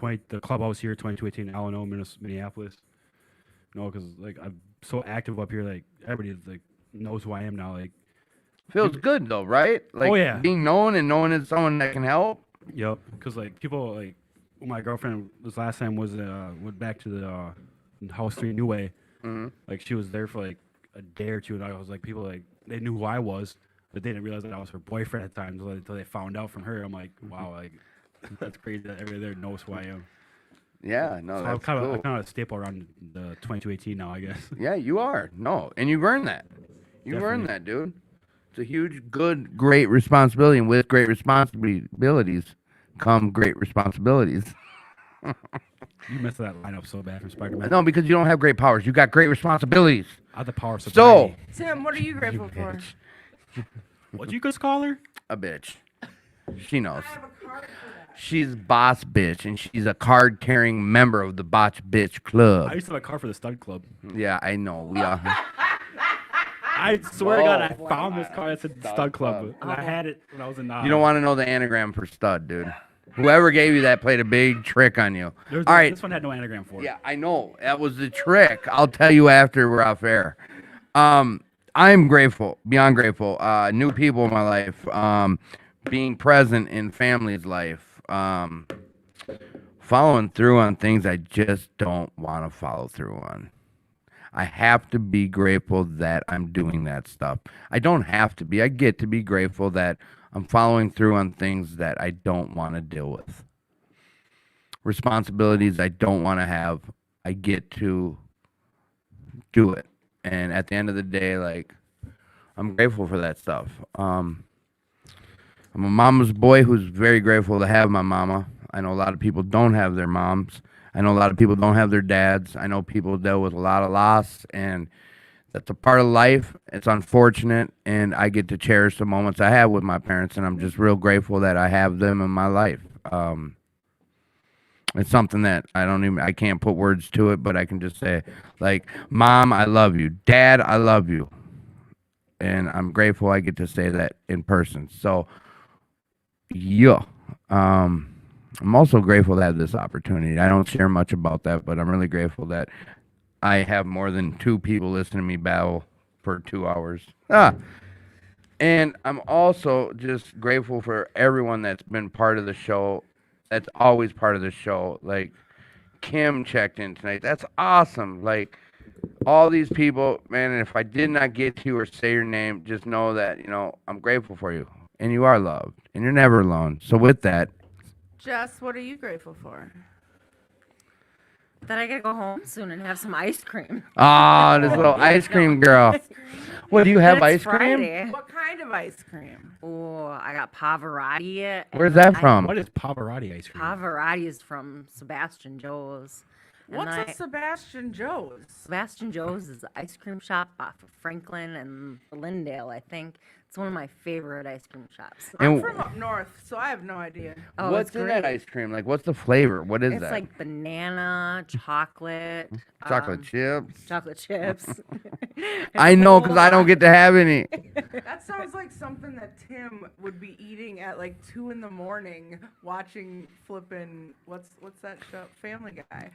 Like the clubhouse here, 2218 Alano, Minneapolis. No, because like I'm so active up here. Like everybody like knows who I am now. Like, Feels good though, right? Like Oh, yeah. being known and knowing it's someone that can help. yep. Because like people like my girlfriend was last time was went back to the House 3 New Way. Mhm. Like she was there for like a day or two, and I was like, people like they knew who I was, but they didn't realize that I was her boyfriend at times until they found out from her. I'm like, wow, like that's crazy that everybody there knows who I am. Yeah, no, So I'm that's kind of cool. I'm kind of a staple around the 2218 now, I guess. Yeah, you are. No, and you've earned that. You've earned Definitely. that, dude. It's a huge, good, great responsibility, and with great responsibilities come great responsibilities. You messed that line up so bad from Spider-Man. No, because you don't have great powers. You got great responsibilities. I have the power of So, sobriety. Tim, what are you grateful for? What you just call her? a bitch. She knows. I have a card for that. She's boss bitch, and she's a card-carrying member of the Botch Bitch Club. I used to have a car for the stud club. Yeah, I know. We are. I swear to God, I Whoa. found this car that said stud club, and I had it when I was in. You don't want to know the anagram for stud, dude. Whoever gave you that played a big trick on you. All right. This one had no anagram for it. Yeah, I know. That was the trick. I'll tell you after we're off air. I'm grateful, beyond grateful. New people in my life. Being present in family's life. Following through on things I just don't want to follow through on. I have to be grateful that I'm doing that stuff. I don't have to be. I get to be grateful that I'm following through on things that I don't want to deal with. Responsibilities I don't want to have. I get to do it. And at the end of the day, like, I'm grateful for that stuff. I'm a mama's boy who's very grateful to have my mama. I know a lot of people don't have their moms. I know a lot of people don't have their dads. I know people deal with a lot of loss, and that's a part of life. It's unfortunate, and I get to cherish the moments I have with my parents, and I'm just real grateful that I have them in my life. It's something that I can't put words to it, but I can just say, like, Mom, I love you. Dad, I love you. And I'm grateful I get to say that in person. So, yeah. I'm also grateful to have this opportunity. I don't share much about that, but I'm really grateful that I have more than 2 people listening to me babble for 2 hours. And I'm also just grateful for everyone that's been part of the show, that's always part of the show. Like, Kim checked in tonight. That's awesome. Like, all these people, man, and if I did not get to you or say your name, just know that, I'm grateful for you. And you are loved. And you're never alone. So with that, Jess, what are you grateful for? That I gotta go home soon and have some ice cream. this little ice cream girl. What, do you have It's ice cream? Friday. What kind of ice cream? Oh, I got Pavarotti. Where's that from? What is Pavarotti ice cream? Pavarotti is from Sebastian Joe's. And What's I- a Sebastian Joe's? Sebastian Joe's is an ice cream shop off of Franklin and Lindale, I think. It's one of my favorite ice cream shops. I'm And from up north, so I have no idea. Oh, what's it's in great. that ice cream? Like, what's the flavor? What is It's that? like banana, chocolate, Chocolate chips? chocolate chips. I know, because I don't get to have any. That sounds like something that Tim would be eating at like 2 in the morning, watching flippin' what's that show? Family Guy.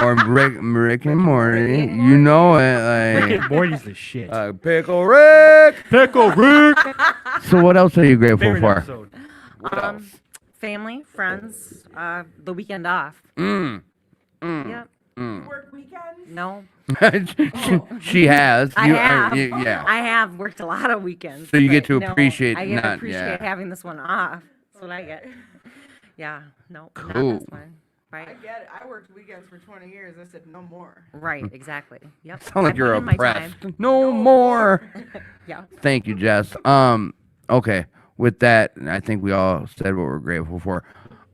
Or Rick and Morty. You know it. Rick Like, and Morty's the shit. Pickle Rick. Pickle Rick. So what else are you grateful Favorite for? episode. What else? Family, friends, the weekend off. Mm. Yep. Work weekends? No, she has. I have. Yeah. I have worked a lot of weekends. So you get but to appreciate I get to not- appreciate yeah. having this one off. That's what I get. Yeah, no, Cool. not this one. I Right, get it. I worked weekends for 20 years. I said no more. right, exactly. Yep. Sound like I you're put in my oppressed. time. No more. Yeah. Thank you, Jess. Okay. With that, I think we all said what we're grateful for.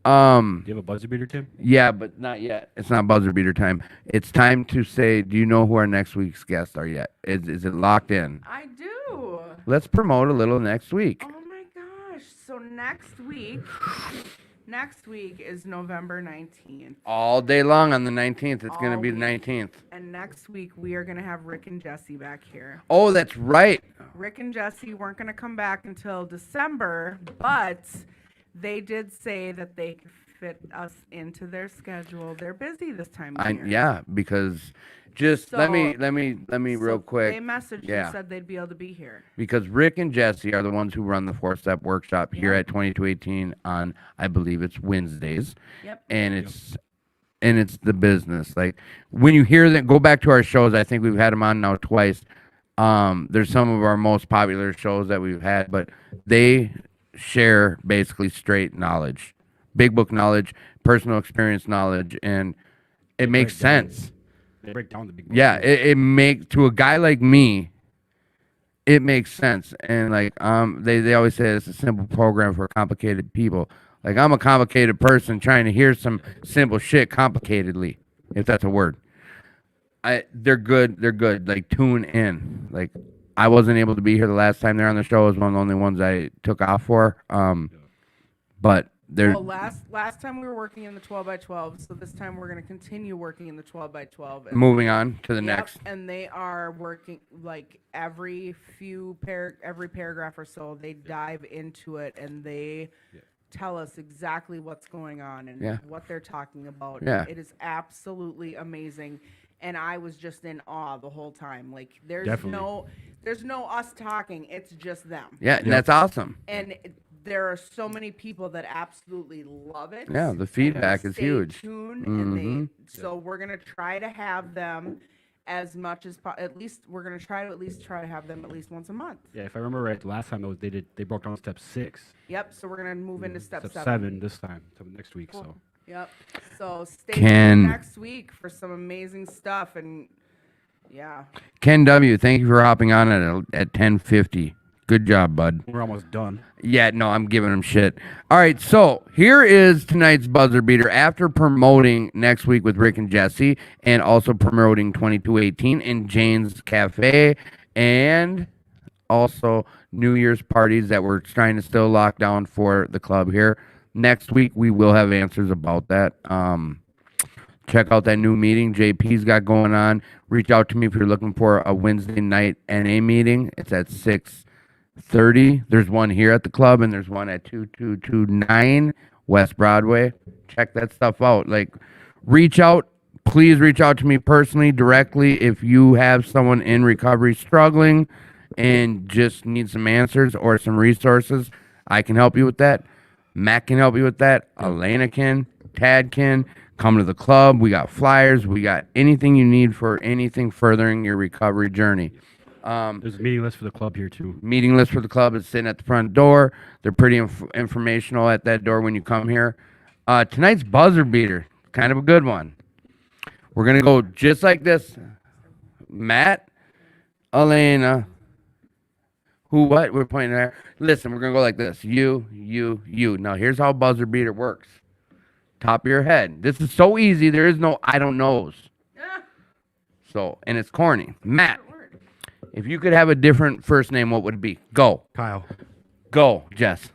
Do you have a buzzer beater, Tim? Yeah, but not yet. It's not buzzer beater time. It's time to say, do you know who our next week's guests are yet? Is it locked in? I do. Let's promote a little next week. Oh my gosh. So next week, Next week is November 19th. All day long on the 19th. It's going to All be the week. 19th. And next week we are going to have Rick and Jesse back here. Oh, that's right. Rick and Jesse weren't going to come back until December, but they did say that they could fit us into their schedule. They're busy this time of year. Yeah, because just let me So- real So quick. They messaged Yeah. and said they'd be able to be here. Because Rick and Jesse are the ones who run the 4-step workshop here Yep. at 2218 on, I believe it's Wednesdays, Yep. and it's the business. Like when you hear that, go back to our shows. I think we've had them on now twice. There's some of our most popular shows that we've had, but they share basically straight knowledge, big book knowledge, personal experience knowledge, and it makes break down. sense. They break down the big. Yeah, books. it makes, to a guy like me, it makes sense. And like they always say it's a simple program for complicated people. Like I'm a complicated person trying to hear some simple shit complicatedly, if that's a word. They're good. Like tune in. Like I wasn't able to be here the last time they're on the show. It was one of the only ones I took off for. But they're Well, last time we were working in the 12 by 12, so this time we're going to continue working in the 12 by 12. And moving on to the Yep, next. and they are working like every paragraph or so. They dive into it and they tell us exactly what's going on and Yeah. what they're talking about. Yeah. It is absolutely amazing, and I was just in awe the whole time. Like there's Definitely. no us talking. It's just them. Yeah, and that's awesome. And there are so many people that absolutely love it. Yeah, the and feedback is stay huge. tuned, and Mhm. so we're gonna try to have them as much as at least we're gonna try to have them at least once a month. Yeah, if I remember right, the last time they broke down step 6. Yep. So we're gonna move into step Step 7. 7 this time, so next week. So Yep. So stay Ken- tuned next week for some amazing stuff, and yeah. Ken W, thank you for hopping on at 10:50. Good job, bud. we're almost done. Yeah, no, I'm giving him shit. All right, so here is tonight's buzzer beater. After promoting next week with Rick and Jesse, and also promoting 2218 in Jane's Cafe, and also New Year's parties that we're trying to still lock down for the club here. Next week we will have answers about that. Check out that new meeting JP's got going on. Reach out to me if you're looking for a Wednesday night NA meeting. It's at 6:30. There's one here at the club, and there's one at 2229 West Broadway. Check that stuff out. Like, reach out. Please reach out to me personally, directly, if you have someone in recovery struggling and just need some answers or some resources. I can help you with that. Matt can help you with that. Elena can. Tad can. Come to the club. We got flyers. We got anything you need for anything furthering your recovery journey. There's a meeting list for the club here too. Meeting list for the club is sitting at the front door. They're pretty informational at that door when you come here. Tonight's buzzer beater, kind of a good one. We're going to go just like this. Matt, Elena, what? We're pointing there. Listen, we're going to go like this. You. Now, here's how buzzer beater works. Top of your head. This is so easy. There is no I don't knows. So, and it's corny. Matt, if you could have a different first name, what would it be? Go. Kyle. Go, Jess.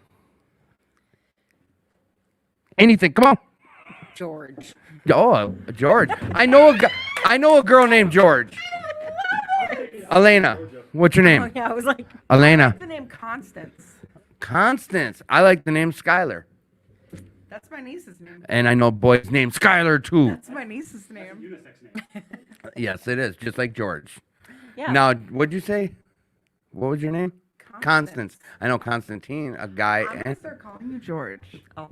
Anything. Come on. George. Oh, George. I know a girl named George. Elena. What's your Oh, name? yeah, I was like, Elena. The name Constance. Constance. I like the name Skylar. That's my niece's name. And I know a boy's named Skylar too. That's my niece's name. Yes, it is. Just like George. yeah. Now, what'd you say? What was your name? Constance. I know Constantine, a guy, I'm gonna and start calling you George. Oh.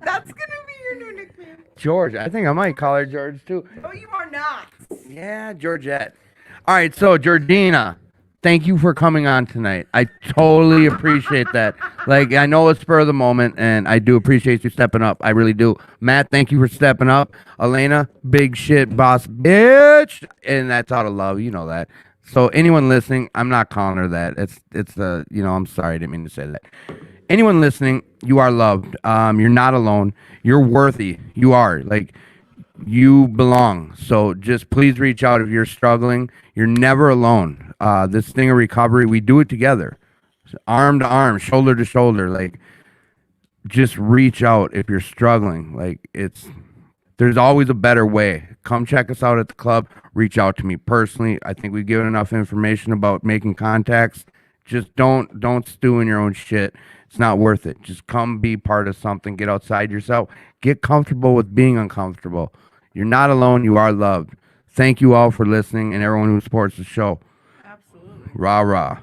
That's gonna be your new nickname. George. I think I might call her George too. No, you are not. Yeah, Georgette. All right, so Jordina, thank you for coming on tonight. I totally appreciate that. Like, I know it's spur of the moment, and I do appreciate you stepping up. I really do. Matt, thank you for stepping up. Elena, big shit boss bitch, and that's out of love. You know that. So anyone listening, I'm not calling her that. It's the, I'm sorry, I didn't mean to say that. Anyone listening, you are loved. You're not alone. You're worthy. You are. Like, you belong. So just please reach out if you're struggling. You're never alone. This thing of recovery, we do it together. Arm to arm, shoulder to shoulder. Like, just reach out if you're struggling. Like there's always a better way. Come check us out at the club. Reach out to me personally. I think we've given enough information about making contacts. Just don't stew in your own shit. It's not worth it. Just come be part of something. Get outside yourself. Get comfortable with being uncomfortable. You're not alone. You are loved. Thank you all for listening and everyone who supports the show. Absolutely. Rah rah.